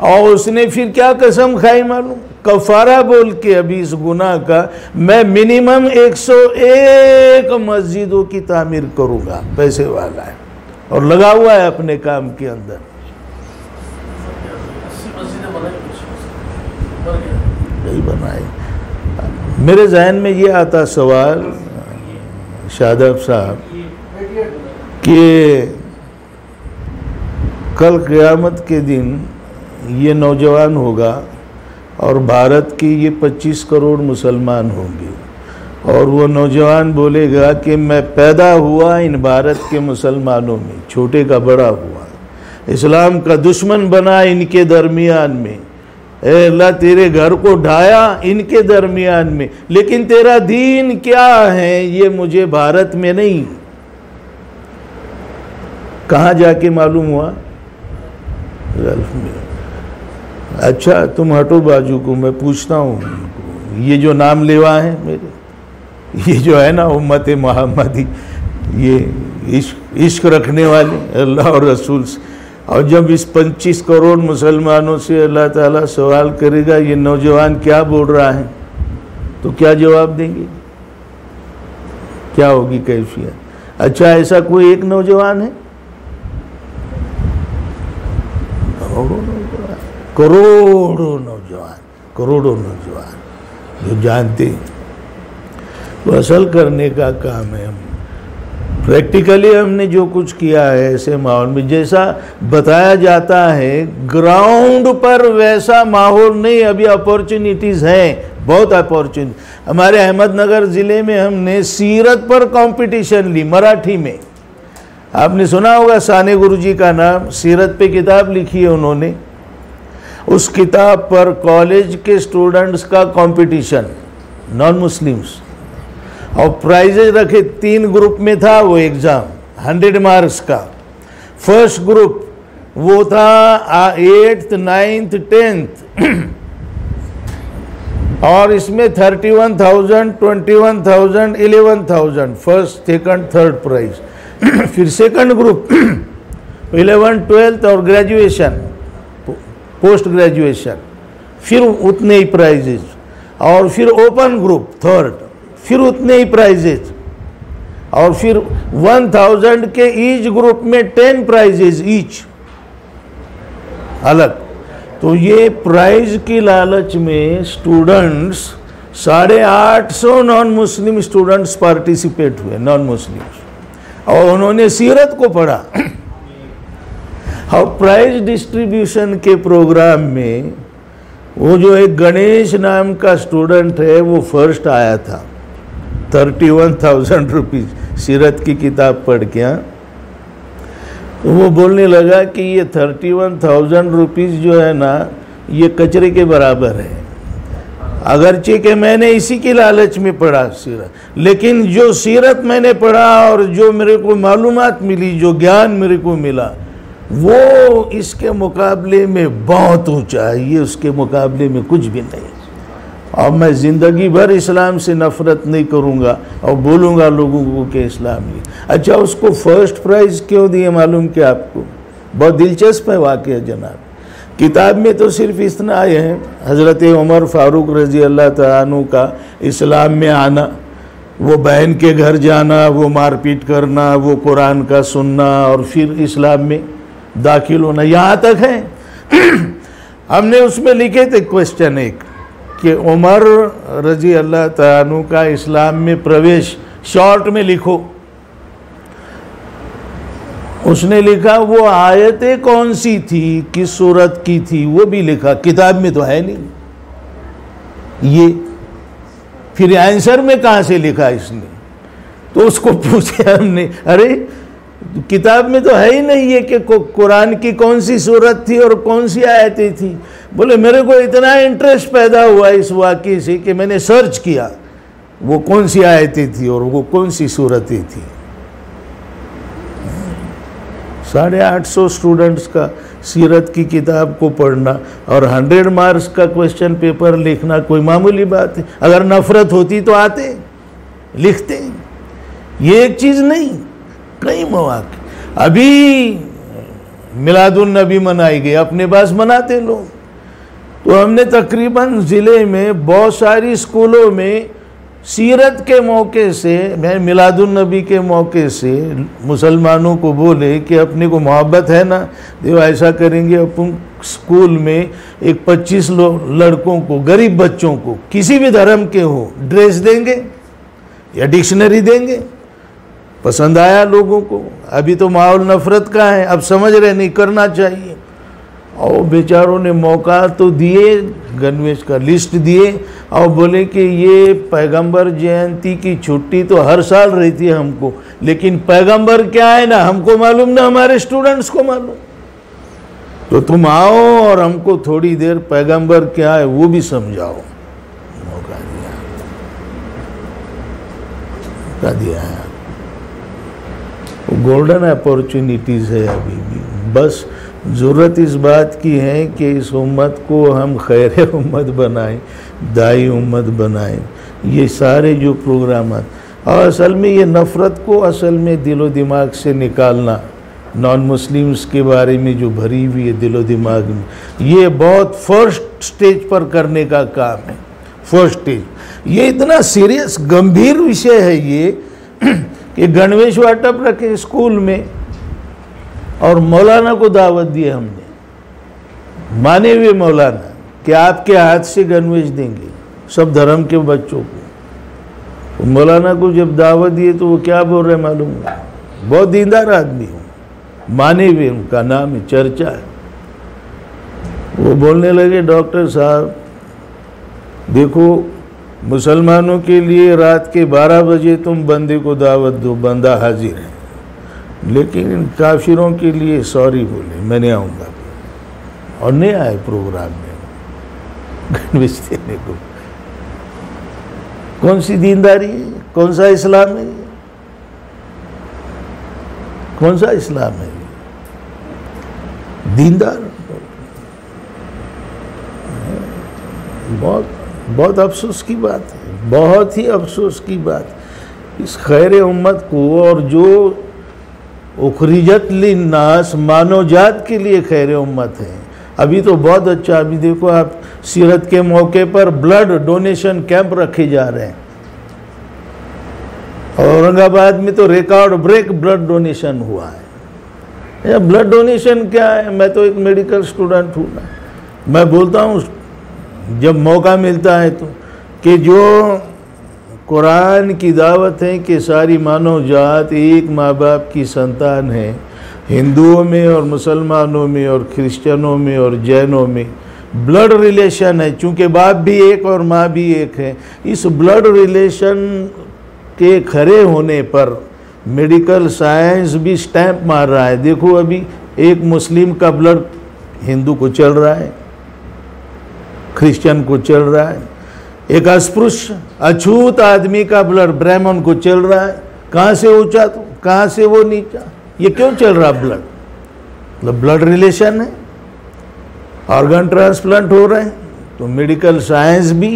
और उसने फिर क्या कसम खाई मालूम, कफारा बोल के अभी इस गुनाह का मैं मिनिमम 101 मस्जिदों की तामीर करूँगा। पैसे वाला है और लगा हुआ है अपने काम के अंदर। नहीं बनाए। मेरे जहन में ये आता सवाल शादाब साहब कि कल क़यामत के दिन ये नौजवान होगा और भारत के ये 25 करोड़ मुसलमान होंगे और वो नौजवान बोलेगा कि मैं पैदा हुआ इन भारत के मुसलमानों में, छोटे का बड़ा हुआ, इस्लाम का दुश्मन बना इनके दरमियान में। ए अल्लाह तेरे घर को ढाया इनके दरमियान में, लेकिन तेरा दीन क्या है ये मुझे भारत में नहीं। कहाँ जाके मालूम हुआ? गल्फ में। अच्छा तुम हटो बाजू को, मैं पूछता हूँ ये जो नाम लेवा है मेरे, ये जो है ना उम्मत मोहम्मदी, ये इश्क रखने वाले अल्लाह और रसूल से, और जब इस 25 करोड़ मुसलमानों से अल्लाह ताला सवाल करेगा ये नौजवान क्या बोल रहा है, तो क्या जवाब देंगे? क्या होगी कैफियत? अच्छा ऐसा कोई एक नौजवान है? करोड़ों नौजवान जो जानते हैं। तो असल करने का काम है। हम प्रैक्टिकली हमने जो कुछ किया है ऐसे माहौल में, जैसा बताया जाता है ग्राउंड पर वैसा माहौल नहीं। अभी अपॉर्चुनिटीज़ हैं, बहुत अपॉर्चुनिटी। हमारे अहमदनगर ज़िले में हमने सीरत पर कंपटीशन ली मराठी में। आपने सुना होगा साने गुरुजी का नाम, सीरत पे किताब लिखी है उन्होंने। उस किताब पर कॉलेज के स्टूडेंट्स का कंपटीशन, नॉन मुस्लिम्स, और प्राइजेज रखे। 3 ग्रुप में था वो एग्ज़ाम, 100 मार्क्स का। फर्स्ट ग्रुप वो था 8th 9th 10th और इसमें 31,000 21,000 11,000 फर्स्ट सेकंड थर्ड प्राइज। फिर सेकंड ग्रुप 11th 12th और ग्रेजुएशन पोस्ट ग्रेजुएशन, फिर उतने ही प्राइजेज। और फिर ओपन ग्रुप थर्ड, फिर उतने ही प्राइजेज। और फिर 1000 के ईच ग्रुप में 10 प्राइजेज ईच अलग। तो ये प्राइज की लालच में students 850 non Muslim students participate हुए, नॉन मुस्लिम्स, और उन्होंने सीरत को पढ़ा। और प्राइज डिस्ट्रीब्यूशन के प्रोग्राम में वो जो एक गणेश नाम का स्टूडेंट है वो फर्स्ट आया था, 31,000 रुपीज़ सीरत की किताब पढ़ के। तो वो बोलने लगा कि ये 31,000 रुपीज़ जो है ना, ये कचरे के बराबर है। अगरचे कि मैंने इसी की लालच में पढ़ा सीरत, लेकिन जो सीरत मैंने पढ़ा और जो मेरे को मालूमात मिली, जो ज्ञान मेरे को मिला, वो इसके मुकाबले में बहुत ऊंचा है। ये उसके मुकाबले में कुछ भी नहीं। और मैं ज़िंदगी भर इस्लाम से नफ़रत नहीं करूँगा और बोलूँगा लोगों को कि इस्लाम ही। अच्छा, उसको फर्स्ट प्राइज़ क्यों दिए मालूम क्या आपको? बहुत दिलचस्प है वाक़या जनाब। किताब में तो सिर्फ इतना आए हैं, हज़रत उमर फ़ारूक रज़ी अल्लाह तआला अन्हु का इस्लाम में आना, वो बहन के घर जाना, वो मारपीट करना, वो कुरान का सुनना और फिर इस्लाम में दाखिल होना, यहाँ तक है। हमने उसमें लिखे थे क्वेश्चन एक कि उमर रज़ी अल्लाह तआला अन्हु का इस्लाम में प्रवेश शॉर्ट में लिखो। उसने लिखा वो आयतें कौन सी थी, किस सूरत की थी, वो भी लिखा। किताब में तो है नहीं ये। फिर आंसर में कहाँ से लिखा इसने? तो उसको पूछे हमने, अरे किताब में तो है ही नहीं ये कि कुरान की कौन सी सूरत थी और कौन सी आयतें थी। बोले मेरे को इतना इंटरेस्ट पैदा हुआ इस वाक़े से कि मैंने सर्च किया वो कौन सी आयतें थी और वो कौन सी सूरतें थी। 850 स्टूडेंट्स का सीरत की किताब को पढ़ना और 100 मार्क्स का क्वेश्चन पेपर लिखना कोई मामूली बात है? अगर नफ़रत होती तो आते, लिखते। ये एक चीज़ नहीं, कई मौक़े। अभी मिलादुन नबी मनाई गई, अपने पास मनाते लोग। तो हमने तकरीबन ज़िले में बहुत सारी स्कूलों में सीरत के मौके से, मैं मिलादुन नबी के मौके से मुसलमानों को बोले कि अपने को मोहब्बत है ना, देखो ऐसा करेंगे अपन स्कूल में एक 25 लड़कों को, गरीब बच्चों को, किसी भी धर्म के हो, ड्रेस देंगे या डिक्शनरी देंगे। पसंद आया लोगों को। अभी तो माहौल नफ़रत का है, अब समझ रहे नहीं करना चाहिए। और बेचारों ने मौका तो दिए, गणवेश का लिस्ट दिए और बोले कि ये पैगंबर जयंती की छुट्टी तो हर साल रहती है हमको, लेकिन पैगंबर क्या है ना हमको मालूम, ना हमारे स्टूडेंट्स को मालूम। तो तुम आओ और हमको थोड़ी देर पैगंबर क्या है वो भी समझाओ। मौका दिया है। गोल्डन अपॉर्चुनिटीज़ है अभी भी। बस ज़रूरत इस बात की है कि इस उम्मत को हम खैर उम्मत बनाएं, दाई उम्मत बनाएं। ये सारे जो प्रोग्राम, और असल में ये नफ़रत को असल में दिलो दिमाग से निकालना, नॉन मुस्लिम्स के बारे में जो भरी हुई है दिलो दिमाग में, ये बहुत फर्स्ट स्टेज पर करने का काम है। फर्स्ट स्टेज ये इतना सीरियस गंभीर विषय है ये कि गणवेश वाटप रखे स्कूल में और मौलाना को दावत दी हमने, माने हुए मौलाना, कि आपके हाथ से गणवेश देंगे सब धर्म के बच्चों को। तो मौलाना को जब दावत दिए तो वो क्या बोल रहे मालूम है? बहुत दीनदार आदमी हूँ, माने हुए, उनका नाम है, चर्चा है। वो बोलने लगे डॉक्टर साहब देखो मुसलमानों के लिए रात के 12 बजे तुम बंदे को दावत दो, बंदा हाजिर है, लेकिन इन काफिरों के लिए सॉरी बोले मैं नहीं आऊँगा, और नहीं आए प्रोग्राम में गणवेश देने को। कौन सी दीनदारी है, कौन सा इस्लाम है, कौन सा इस्लाम है? दीनदार। बहुत बहुत अफसोस की बात है, बहुत ही अफसोस की बात। इस खैर उम्मत को, और जो उखरिजत लिन्नास मानव जात के लिए खैर उम्मत है। अभी तो बहुत अच्छा, अभी देखो आप सीरत के मौके पर ब्लड डोनेशन कैंप रखे जा रहे हैं। औरंगाबाद में तो रिकॉर्ड ब्रेक ब्लड डोनेशन हुआ है। यह ब्लड डोनेशन क्या है? मैं तो एक मेडिकल स्टूडेंट हूँ ना, मैं बोलता हूँ जब मौका मिलता है तो, कि जो कुरान की दावत है कि सारी मानव जात एक माँ बाप की संतान है, हिंदुओं में और मुसलमानों में और क्रिश्चियनों में और जैनों में ब्लड रिलेशन है, चूँकि बाप भी एक और माँ भी एक है। इस ब्लड रिलेशन के खरे होने पर मेडिकल साइंस भी स्टैंप मार रहा है। देखो अभी एक मुस्लिम का ब्लड हिंदू को चल रहा है, क्रिश्चियन को चल रहा है, एक अस्पृश्य अछूत आदमी का ब्लड ब्राह्मण को चल रहा है। कहाँ से ऊंचा तो कहाँ से वो नीचा, ये क्यों चल रहा ब्लड? मतलब ब्लड रिलेशन है, ऑर्गन ट्रांसप्लांट हो रहे हैं। तो मेडिकल साइंस भी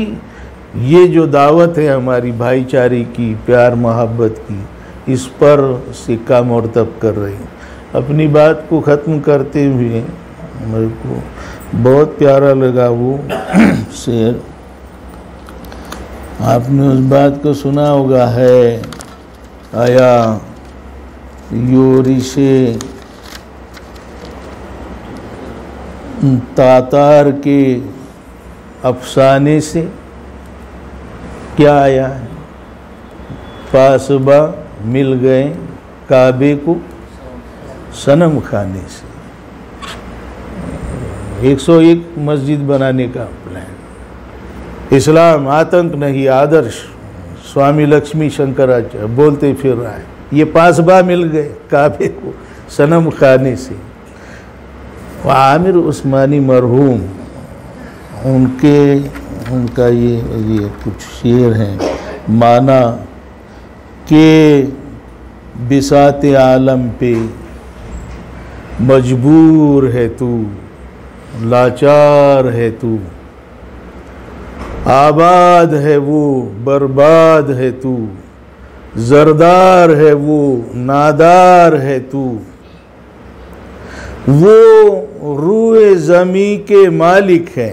ये जो दावत है हमारी भाईचारे की, प्यार मोहब्बत की, इस पर सिक्का मोरतब कर रही है। अपनी बात को ख़त्म करते हुए मेरे को बहुत प्यारा लगा वो शेर, आपने उस बात को सुना होगा है, आया योरिशे तातार के अफसाने से क्या आया है? पासबा मिल गए काबे को सनम खाने से। 101 मस्जिद बनाने का प्लान। इस्लाम आतंक नहीं आदर्श, स्वामी लक्ष्मी शंकराचार्य बोलते फिर रहा है। ये पासबा मिल गए काबे को सनम खाने से। आमिर उस्मानी मरहूम उनका ये कुछ शेर हैं, माना कि बिसाते आलम पे मजबूर है तू, लाचार है तू, आबाद है वो बर्बाद है तू, जरदार है वो नादार है तू, वो रूए ज़मी के मालिक है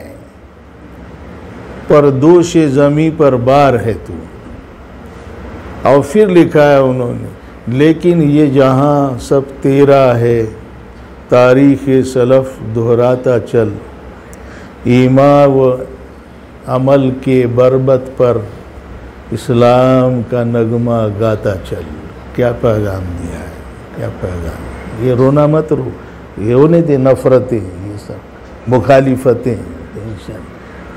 पर दोषे ज़मी पर बार है तू। और फिर लिखा है उन्होंने, लेकिन ये जहाँ सब तेरा है, तारीख़ सलफ़ दोहराता चल, ईमा व अमल के बरबत पर इस्लाम का नगमा गाता चल। क्या पैगाम दिया है, क्या पैगाम। ये रोना मत रो, ये होने दे नफ़रतें, ये सब मुखालिफतें, टेंशन,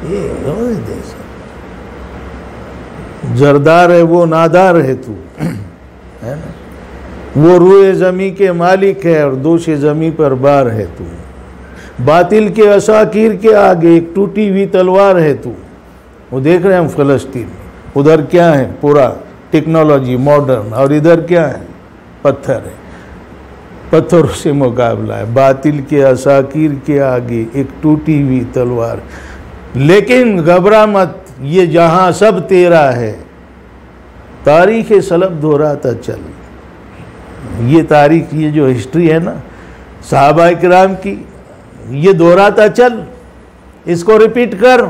ये होने दे सब। जरदार है वो नादार है तू, है ना। वो रूए ज़मी के मालिक है और दोषे ज़मी पर बार है तू। बातिल के असाकीर के आगे एक टूटी हुई तलवार है तू। वो देख रहे हैं हम फ़लस्तीन, उधर क्या है, पूरा टेक्नोलॉजी मॉडर्न, और इधर क्या है, पत्थर है, पत्थरों से मुकाबला है। बातिल के असाकीर के आगे एक टूटी हुई तलवार। लेकिन घबरा मत, ये जहाँ सब तेरा है, तारीख़ सलब दोहराता चल। ये तारीख़, ये जो हिस्ट्री है ना सहाबा इकराम की, ये दोहराता चल, इसको रिपीट कर,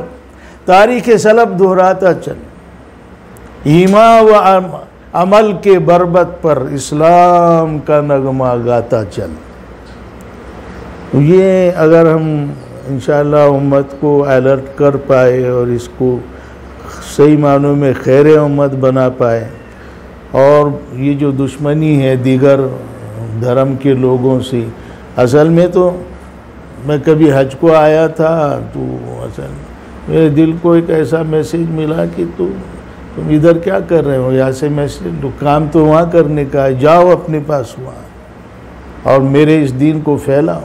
तारीख़ सलब दोहराता चल। ईमा व अमल के बरबत पर इस्लाम का नगमा गाता चल। ये अगर हम इंशाअल्लाह उम्मत को अलर्ट कर पाए और इसको सही मानों में खैर उम्मत बना पाए, और ये जो दुश्मनी है दीगर धर्म के लोगों से, असल में तो मैं कभी हज को आया था तो असल मेरे दिल को एक ऐसा मैसेज मिला कि तुम इधर क्या कर रहे हो, यहाँ से मैसेज काम तो वहाँ करने का है, जाओ अपने पास वहाँ और मेरे इस दीन को फैलाओ।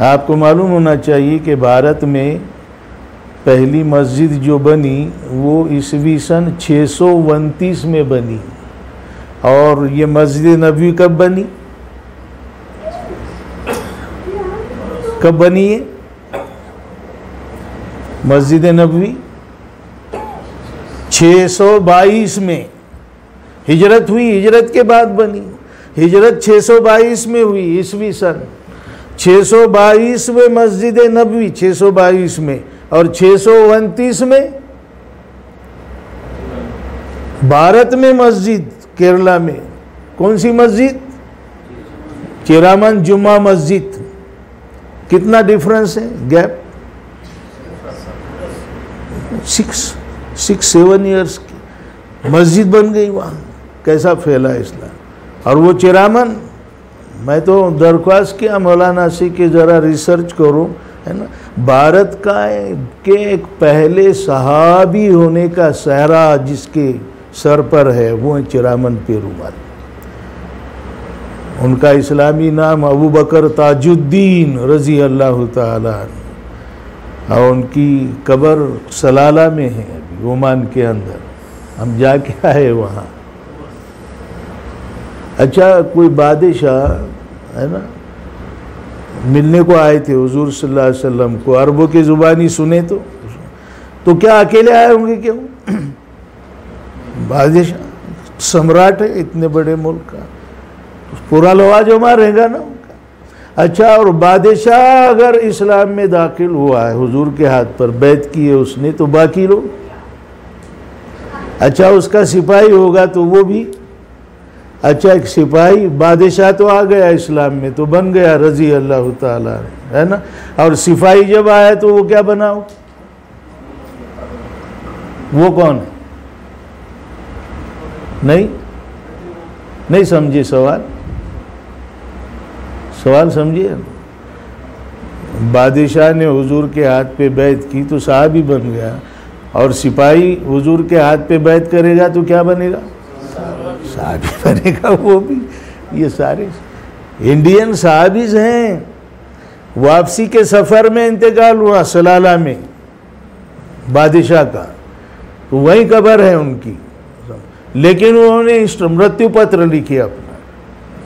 आपको मालूम होना चाहिए कि भारत में पहली मस्जिद जो बनी वो ईस्वी सन 629 में बनी, और ये मस्जिद नबवी कब बनी, कब बनी है मस्जिद नबवी? 622 में हिजरत हुई, हिजरत के बाद बनी। हिजरत 622 में हुई, ईस्वी सन 622 में मस्जिद नबवी, 622 में, और 629 में भारत में मस्जिद, केरला में कौन सी मस्जिद? चेरामन जुम्मा मस्जिद। कितना डिफरेंस है, गैप? 6-7 ईयर्स की मस्जिद बन गई वहाँ। कैसा फैला इस्लाम। और वो चेरामन, मैं तो दरख्वास्त किया मौलाना से कि ज़रा रिसर्च करो, है ना, भारत का के एक पहले सहाबी होने का सहरा जिसके सर पर है वो है चेरामन पेरुमल। उनका इस्लामी नाम अबू बकर ताजुद्दीन रज़ी अल्लाह ताला अन्हु, और उनकी कब्र सलाला में है अभी ओमान के अंदर। हम जाके आए वहाँ। अच्छा, कोई बादशाह है ना मिलने को आए थे हुजूर सल्लल्लाहु अलैहि वसल्लम को, अरबों की ज़ुबानी सुने तो क्या अकेले आए होंगे? क्यों? बादशाह सम्राट है इतने बड़े मुल्क का, पूरा लवाजमा रहेगा ना उनका। अच्छा, और बादशाह अगर इस्लाम में दाखिल हुआ है, हुजूर के हाथ पर बैत की है उसने, तो बाकी लोग? अच्छा, उसका सिपाही होगा तो वो भी? अच्छा, एक सिपाही, बादशाह तो आ गया इस्लाम में तो बन गया रज़ी अल्लाह ताला, है ना, और सिपाही जब आया तो वो क्या बना? वो कौन है? नहीं समझे सवाल समझिए। बादशाह ने हुजूर के हाथ पे बैत की तो साहबी बन गया, और सिपाही हुजूर के हाथ पे बैत करेगा तो क्या बनेगा? साहबी बनेगा वो भी। ये सारे इंडियन साहबीज हैं। वापसी के सफ़र में इंतकाल हुआ सलाला में बादशाह का, तो वही कब्र है उनकी, लेकिन उन्होंने मृत्यु पत्र लिखे अपना,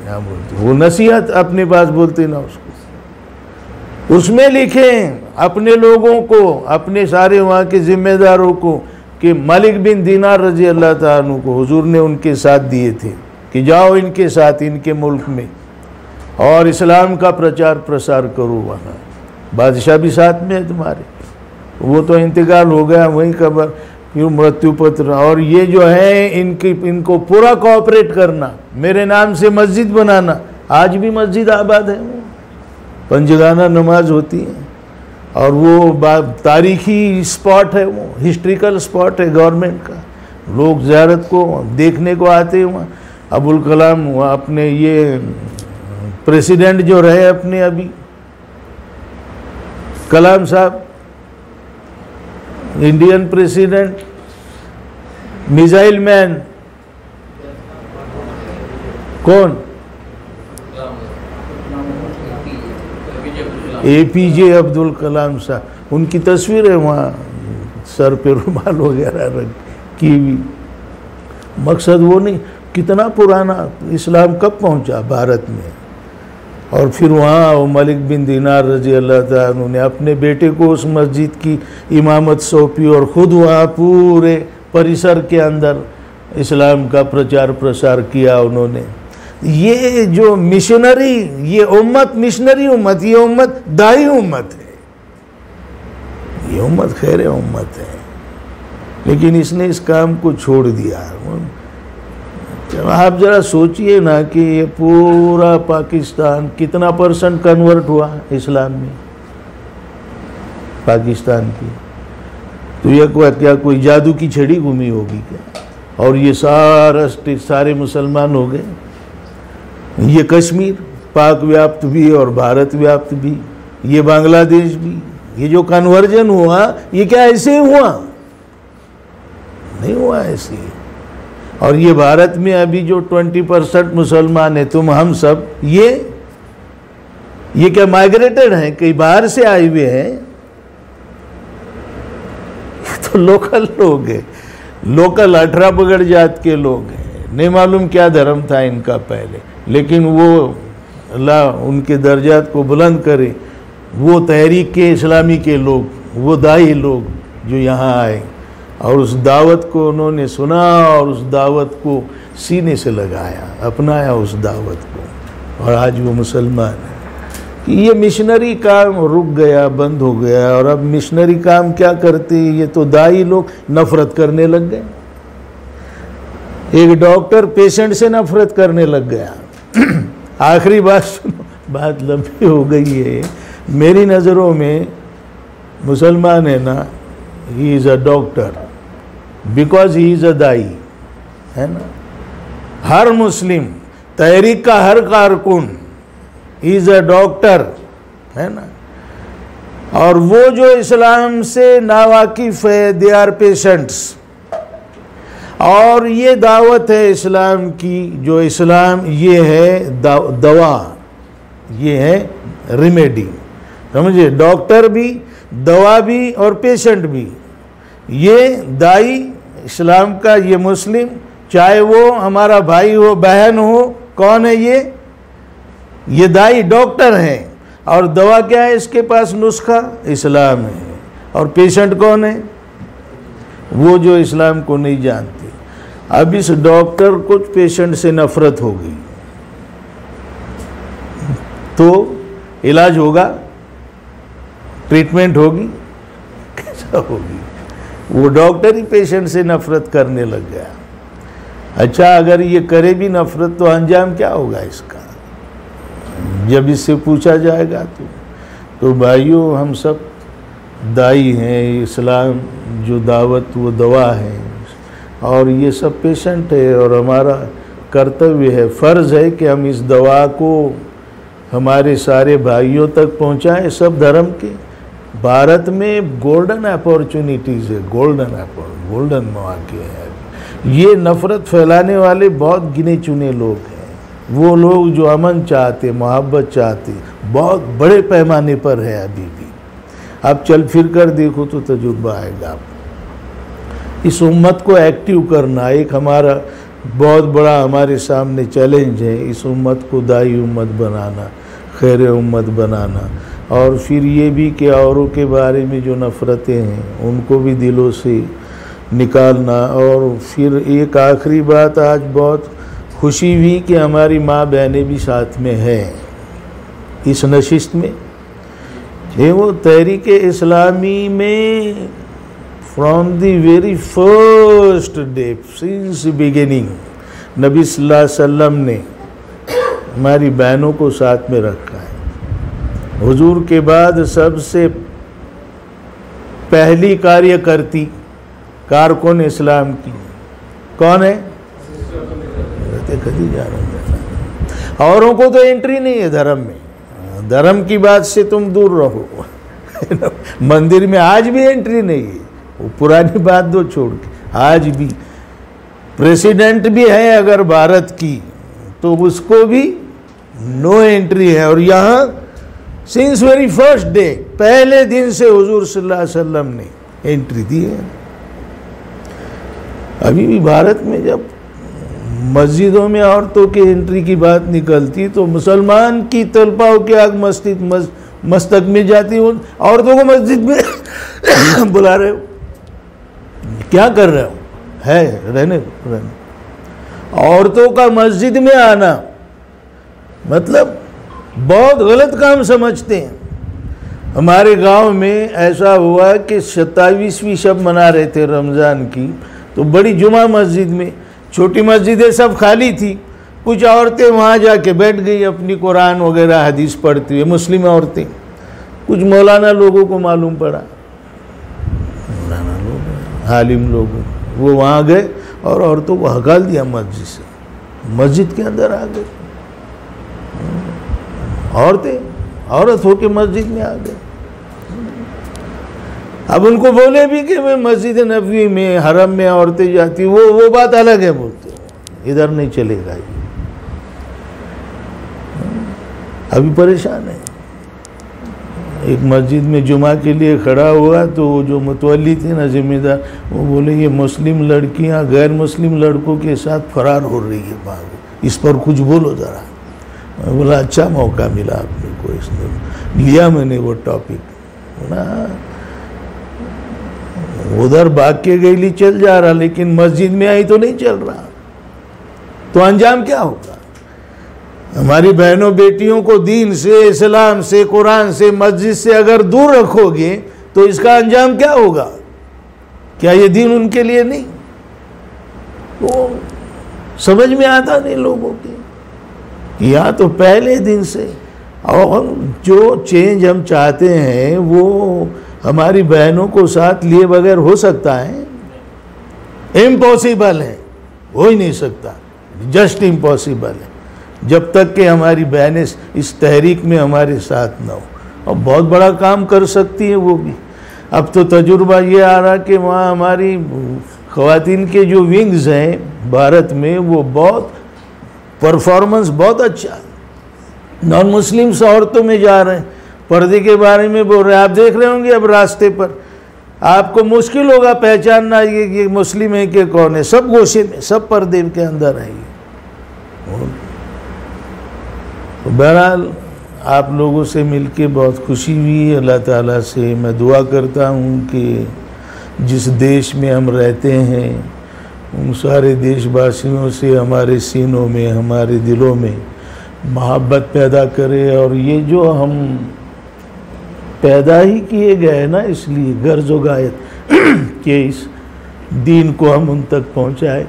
क्या बोलते वो नसीहत अपने पास बोलते ना उसको, उसमें लिखे अपने लोगों को, अपने सारे वहाँ के जिम्मेदारों को, कि मालिक बिन दीनार रज़ी अल्लाह ताला अन्हु को हुजूर ने उनके साथ दिए थे कि जाओ इनके साथ इनके मुल्क में और इस्लाम का प्रचार प्रसार करो वहाँ। बादशाह भी साथ में है तुम्हारे। वो तो इंतकाल हो गया, वहीं कब्र, फिर मृत्यु पत्र। और ये जो है इनको पूरा कोऑपरेट करना, मेरे नाम से मस्जिद बनाना। आज भी मस्जिद आबाद है, वो पंजगाना नमाज होती है, और वो तारीखी स्पॉट है, वो हिस्ट्रिकल स्पॉट है गवर्नमेंट का। लोग ज़ियारत को देखने को आते हैं वहाँ। अबुल कलाम वहाँ अपने ये प्रेसिडेंट जो रहे अपने अभी, कलाम साहब इंडियन प्रेसिडेंट, मिसाइल मैन कौन? APJ अब्दुल कलाम साहब। उनकी तस्वीर है वहाँ, सर पे रुमाल वगैरह रख की हुई। मकसद वो नहीं, कितना पुराना इस्लाम कब पहुँचा भारत में। और फिर वहाँ वो मलिक बिन दीनार रज़ी अल्लाह ताला अन्हु ने अपने बेटे को उस मस्जिद की इमामत सौंपी, और ख़ुद वहाँ पूरे परिसर के अंदर इस्लाम का प्रचार प्रसार किया उन्होंने। ये जो मिशनरी, ये उम्मत मिशनरी उम्मत, ये उम्मत दाई उम्मत है, ये उम्मत खैर उम्मत है। लेकिन इसने इस काम को छोड़ दिया। आप जरा सोचिए ना कि ये पूरा पाकिस्तान कितना % कन्वर्ट हुआ इस्लाम में पाकिस्तान की। तो ये क्या कोई जादू की छड़ी घूमी होगी क्या? और ये सारे मुसलमान हो गए। ये कश्मीर पाक व्याप्त भी और भारत व्याप्त भी, ये बांग्लादेश भी, ये जो कन्वर्जन हुआ ये क्या ऐसे ही हुआ? नहीं हुआ ऐसे ही। और ये भारत में अभी जो 20% मुसलमान है, तुम हम सब, ये क्या माइग्रेटेड हैं, कहीं बाहर से आए हुए हैं? ये तो लोकल लोग हैं, लोकल 18 पगड़ जात के लोग हैं। नहीं मालूम क्या धर्म था इनका पहले, लेकिन वो अल्लाह उनके दर्जात को बुलंद करे, वो तहरीक के इस्लामी के लोग, वो दाई लोग जो यहाँ आए और उस दावत को उन्होंने सुना और उस दावत को सीने से लगाया, अपनाया उस दावत को, और आज वो मुसलमान है। ये मिशनरी काम रुक गया, बंद हो गया, और अब मिशनरी काम क्या करते, ये तो दाई लोग नफरत करने लग गए। एक डॉक्टर पेशेंट से नफरत करने लग गया। आखिरी बात सुनो, बात लंबी हो गई है। मेरी नज़रों में मुसलमान है ना, he is a doctor because he is a dai, है ना। हर मुस्लिम, तहरीक का हर कारकुन इज़ अ डॉक्टर, है ना। और वो जो इस्लाम से नावाकिफ है, दे आर पेशेंट्स। और ये दावत है इस्लाम की, जो इस्लाम ये है दवा, ये है रेमेडी, समझे। डॉक्टर भी, दवा भी और पेशेंट भी। ये दाई इस्लाम का, ये मुस्लिम, चाहे वो हमारा भाई हो, बहन हो, कौन है ये दाई डॉक्टर हैं। और दवा क्या है इसके पास, नुस्खा इस्लाम है। और पेशेंट कौन है, वो जो इस्लाम को नहीं जानते। अब इस डॉक्टर को पेशेंट से नफरत हो गई तो इलाज होगा, ट्रीटमेंट होगी, कैसा होगी? वो डॉक्टर ही पेशेंट से नफरत करने लग गया। अच्छा, अगर ये करे भी नफरत तो अंजाम क्या होगा इसका? जब इससे पूछा जाएगा तो भाइयों, हम सब दाई हैं, इस्लाम जो दावत वो दवा है, और ये सब पेशेंट है। और हमारा कर्तव्य है, फ़र्ज़ है कि हम इस दवा को हमारे सारे भाइयों तक पहुंचाएं, सब धर्म के। भारत में गोल्डन अपॉर्चुनिटीज़ है, गोल्डन मौके हैं। ये नफ़रत फैलाने वाले बहुत गिने चुने लोग हैं, वो लोग जो अमन चाहते, मोहब्बत चाहते, बहुत बड़े पैमाने पर है अभी भी। आप चल फिर कर देखो तो तजुर्बा आएगा आपको। इस उम्मत को एक्टिव करना एक हमारा बहुत बड़ा हमारे सामने चैलेंज है। इस उम्मत को दाई उम्मत बनाना, खैर उम्मत बनाना, और फिर ये भी कि औरों के बारे में जो नफ़रतें हैं उनको भी दिलों से निकालना। और फिर एक आखिरी बात, आज बहुत खुशी हुई कि हमारी माँ बहनें भी साथ में हैं इस नशिस्त में। ये वो तहरीक इस्लामी में from the very first day, since beginning, नबी सल्लल्लाहु अलैहि वसल्लम ने हमारी बहनों को साथ में रखा है। हुजूर के बाद सबसे पहली कार्यकर्ती कारकुन इस्लाम की कौन है? खदीजा। औरों को तो एंट्री नहीं है धर्म में, धर्म की बात से तुम दूर रहो। मंदिर में आज भी एंट्री नहीं है, वो पुरानी बात दो छोड़ के। आज भी प्रेसिडेंट भी है अगर भारत की तो उसको भी नो एंट्री है। और यहाँ सिंस वेरी फर्स्ट डे, पहले दिन से हुजूर सल्लल्लाहु अलैहि वसल्लम ने एंट्री दी है। अभी भी भारत में जब मस्जिदों में औरतों की एंट्री की बात निकलती तो मुसलमान की तलपाओं की आग मस्तक में जाती, औरतों को मस्जिद में बुला रहे हो, क्या कर रहे हो? है रहने औरतों का मस्जिद में आना मतलब बहुत गलत काम समझते हैं। हमारे गांव में ऐसा हुआ कि 27वीं शब मना रहे थे रमज़ान की, तो बड़ी जुमा मस्जिद में, छोटी मस्जिदें सब खाली थी, कुछ औरतें वहाँ जाके बैठ गई अपनी कुरान वगैरह हदीस पढ़ती हुई, मुस्लिम औरतें। कुछ मौलाना लोगों को मालूम पड़ा, मौलाना लोग, हालिम लोग, वो वहाँ गए और औरतों को हकाल दिया मस्जिद से, मस्जिद के अंदर आ गए औरतें। औरत होके मस्जिद में आ गए। अब उनको बोले भी कि मैं मस्जिद नबवी में हरम में औरतें जाती, वो बात अलग है, बोलते इधर नहीं चलेगा ये। अभी परेशान है। एक मस्जिद में जुमा के लिए खड़ा हुआ तो वो जो मुतवल्ली थे ना, जिम्मेदार, वो बोले ये मुस्लिम लड़कियां गैर मुस्लिम लड़कों के साथ फरार हो रही है, भागो, इस पर कुछ बोलो ज़रा। मैं बोला अच्छा मौका मिला आपने को, इसने लिया मैंने वो टॉपिक ना। उधर भाग के गैली चल जा रहा, लेकिन मस्जिद में आई तो नहीं चल रहा, तो अंजाम क्या होगा? हमारी बहनों बेटियों को दीन से, इस्लाम से, कुरान से, मस्जिद से अगर दूर रखोगे तो इसका अंजाम क्या होगा? क्या ये दीन उनके लिए नहीं? वो समझ में आता नहीं लोगों के। या तो पहले दिन से, और जो चेंज हम चाहते हैं वो हमारी बहनों को साथ लिए बगैर हो सकता है? इम्पॉसिबल है, हो ही नहीं सकता, जस्ट इम्पॉसिबल है, जब तक कि हमारी बहनें इस तहरीक में हमारे साथ ना हो। और बहुत बड़ा काम कर सकती हैं वो भी। अब तो तजुर्बा ये आ रहा कि वहाँ हमारी ख़वातीन के जो विंग्स हैं भारत में, वो बहुत परफॉर्मेंस बहुत अच्छा है। नॉन मुस्लिम्स औरतों में जा रहे हैं, पर्दे के बारे में बोल रहे हैं। आप देख रहे होंगे अब रास्ते पर आपको मुश्किल होगा पहचानना ये मुस्लिम है कि कौन है। सब गोशे में, सब पर्दे के अंदर है। तो बहरहाल आप लोगों से मिलके बहुत खुशी हुई। अल्लाह ताला से मैं दुआ करता हूँ कि जिस देश में हम रहते हैं उन सारे देशवासियों से हमारे सीनों में, हमारे दिलों में मोहब्बत पैदा करे। और ये जो हम पैदा ही किए गए ना, इसलिए गर्ज व गायत कि इस दीन को हम उन तक पहुँचाए।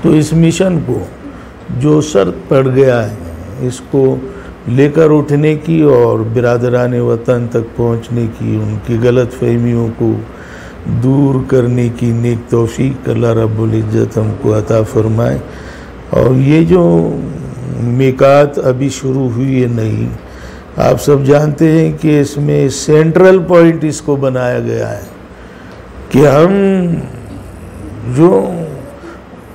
तो इस मिशन को जो शर्त पड़ गया है, इसको लेकर उठने की और बिरादरान वतन तक पहुँचने की, उनकी गलत फहमियों को दूर करने की नेक तौफीक अल्लाह रब्बुल इज़्ज़त हमको अता फरमाए। और ये जो मिकात अभी शुरू हुई है नहीं, आप सब जानते हैं कि इसमें सेंट्रल पॉइंट इसको बनाया गया है कि हम जो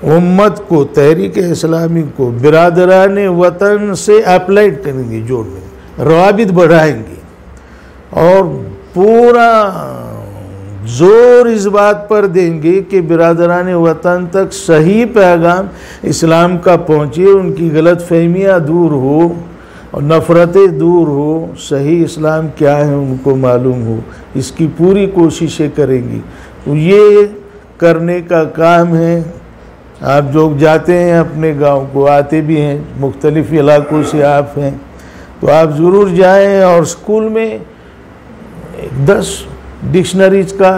उम्मत को, तहरीक इस्लामी को बिरादरान वतन से अप्लाइड करेंगे, जोड़ेंगे, रवाबित बढ़ाएंगे और पूरा जोर इस बात पर देंगे कि बिरादरान वतन तक सही पैगाम इस्लाम का पहुँचे, उनकी गलत फहमियाँ दूर हो और नफ़रतें दूर हो, सही इस्लाम क्या है उनको मालूम हो। इसकी पूरी कोशिशें करेंगी। तो ये करने का काम है। आप लोग जाते हैं अपने गांव को, आते भी हैं, मुख्तलिफ़ इलाकों से आप हैं, तो आप ज़रूर जाएं और स्कूल में 10 डिक्शनरीज का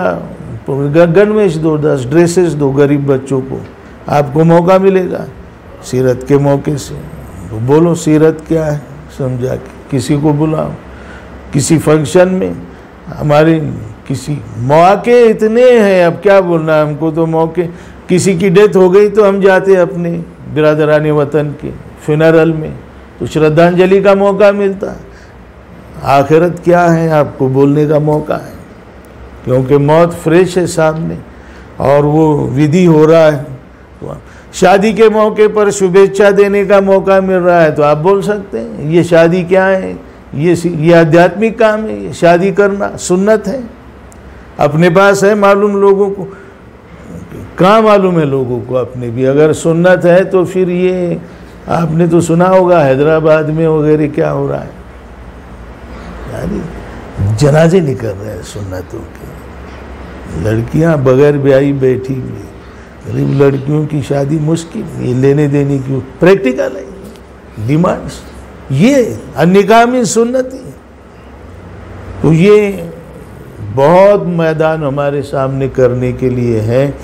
गणवेश दो, 10 ड्रेसेस दो गरीब बच्चों को। आपको मौका मिलेगा सीरत के मौके से, तो बोलो सीरत क्या है समझा के, किसी को बुलाओ, किसी फंक्शन में। हमारे किसी मौके इतने हैं, अब क्या बोलना हमको, तो मौके, किसी की डेथ हो गई तो हम जाते अपने बिरादरान वतन के फ्यूनरल में, तो श्रद्धांजलि का मौका मिलता है। आखिरत क्या है आपको बोलने का मौका है, क्योंकि मौत फ्रेश है सामने और वो विधि हो रहा है। तो शादी के मौके पर शुभेच्छा देने का मौका मिल रहा है, तो आप बोल सकते हैं ये शादी क्या है, ये आध्यात्मिक काम है, ये शादी करना सुन्नत है। अपने पास है मालूम, लोगों को कहाँ मालूम है लोगों को अपने भी। अगर सुन्नत है तो फिर ये आपने तो सुना होगा हैदराबाद में वगैरह क्या हो रहा है, यानी जनाजे निकल रहे हैं सुन्नतों के, लड़कियां बगैर ब्याही बैठी हुई, गरीब लड़कियों की शादी मुश्किल, ये लेने देने की प्रैक्टिकल है डिमांड्स, ये निकाह में सुन्नती। तो ये बहुत मैदान हमारे सामने करने के लिए है।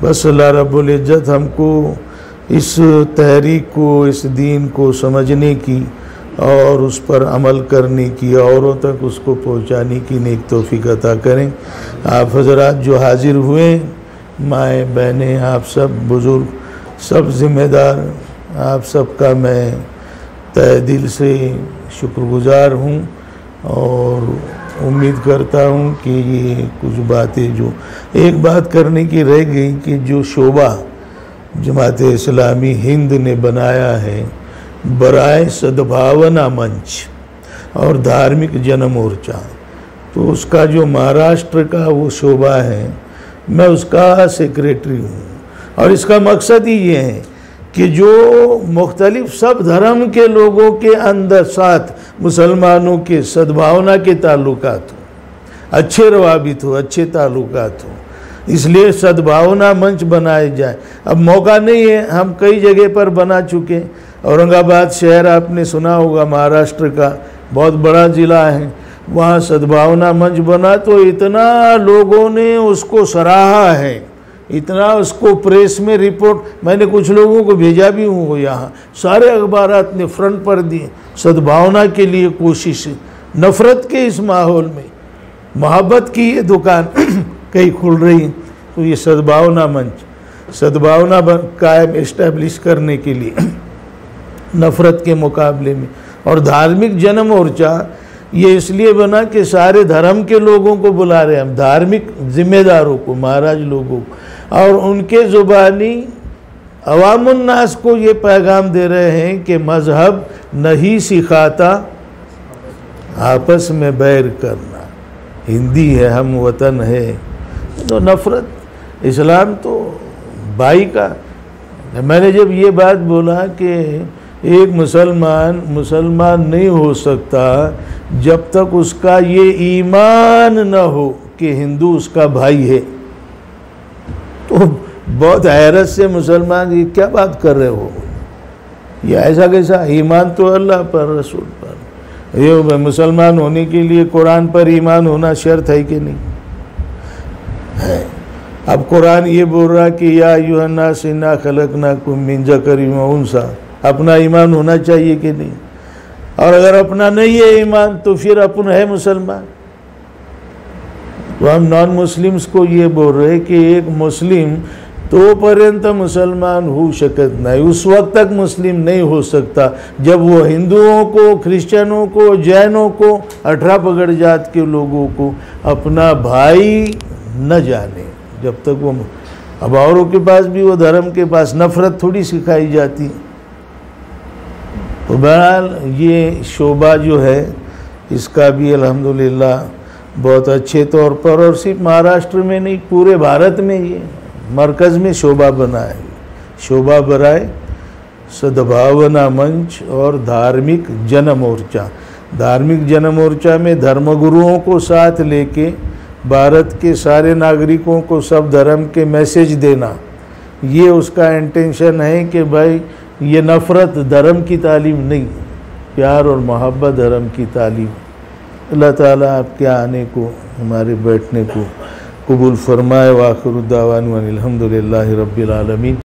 बस अल्लाह रब्बुल इज़्ज़त हमको इस तहरीक को, इस दीन को समझने की और उस पर अमल करने की, औरों तक उसको पहुंचाने की नेक तौफीक अता करें। आप हज़रात जो हाजिर हुए, माएँ बहनें, आप सब बुज़ुर्ग, सब ज़िम्मेदार, आप सब का मैं तहे दिल से शुक्रगुजार हूँ और उम्मीद करता हूँ कि ये कुछ बातें जो एक बात करने की रह गई कि जो शोबा जमात इस्लामी हिंद ने बनाया है बराए सद्भावना मंच और धार्मिक जन मोर्चा, तो उसका जो महाराष्ट्र का वो शोबा है, मैं उसका सेक्रेटरी हूँ। और इसका मकसद ही ये है कि जो मुख्तलिफ सब धर्म के लोगों के अंदर साथ मुसलमानों के सद्भावना के ताल्लुकात हो, अच्छे रवाबित हो, अच्छे ताल्लुकात हो, इसलिए सद्भावना मंच बनाए जाए। अब मौका नहीं है, हम कई जगह पर बना चुके। औरंगाबाद शहर आपने सुना होगा, महाराष्ट्र का बहुत बड़ा ज़िला है, वहाँ सद्भावना मंच बना तो इतना लोगों ने उसको सराहा है, इतना उसको प्रेस में रिपोर्ट, मैंने कुछ लोगों को भेजा भी हूँ यहाँ, सारे अखबारात ने फ्रंट पर दिए। सद्भावना के लिए कोशिश, नफ़रत के इस माहौल में मोहब्बत की ये दुकान कहीं खुल रही है, तो ये सद्भावना मंच, सद्भावना कायम इस्टेब्लिश करने के लिए नफ़रत के मुकाबले में। और धार्मिक जन मोर्चा ये इसलिए बना कि सारे धर्म के लोगों को बुला रहे हैं हम, धार्मिक जिम्मेदारों को, महाराज लोगों को, और उनके ज़ुबानी अवामुन्नास को ये पैगाम दे रहे हैं कि मज़हब नहीं सिखाता आपस में बैर करना, हिंदी है, हम वतन है, तो नफ़रत, इस्लाम तो भाई का। मैंने जब ये बात बोला कि एक मुसलमान नहीं हो सकता जब तक उसका ये ईमान न हो कि हिंदू उसका भाई है, तो बहुत हैरत से मुसलमान ये क्या बात कर रहे हो, ये ऐसा कैसा, ईमान तो अल्लाह पर, रसूल पर, ये मुसलमान होने के लिए कुरान पर ईमान होना शर्त है कि नहीं है। अब कुरान ये बोल रहा कि या अय्युहन्नास इन्ना खलक़नाकुम मिन ज़करिन व उन्सा, अपना ईमान होना चाहिए कि नहीं, और अगर अपना नहीं है ईमान तो फिर अपन है मुसलमान। तो हम नॉन मुस्लिम्स को ये बोल रहे कि एक मुस्लिम तोपर्यंत मुसलमान हो शकत नहीं, उस वक्त तक मुस्लिम नहीं हो सकता जब वो हिंदुओं को, क्रिश्चियनों को, जैनों को, 18 पगड़ जात के लोगों को अपना भाई न जाने, जब तक वो। अब औरों के पास भी वो धर्म के पास नफ़रत थोड़ी सिखाई जाती है। तो बहरहाल ये शोबा जो है इसका भी अल्हम्दुलिल्लाह बहुत अच्छे तौर पर, और सिर्फ महाराष्ट्र में नहीं पूरे भारत में ये मरकज़ में शोबा बना है, शोभा बराए सद्भावना मंच और धार्मिक जन मोर्चा। धार्मिक जन मोर्चा में धर्मगुरुओं को साथ लेके भारत के सारे नागरिकों को सब धर्म के मैसेज देना, ये उसका इंटेंशन है कि भाई ये नफ़रत धर्म की तालीम नहीं, प्यार और मोहब्बत धर्म की तालीम। अल्लाह ताला आपके आने को, हमारे बैठने को कबूल फरमाए। व आखिरु दावाना अनिल हम्दुलिल्लाहि रब्बिल आलमीन।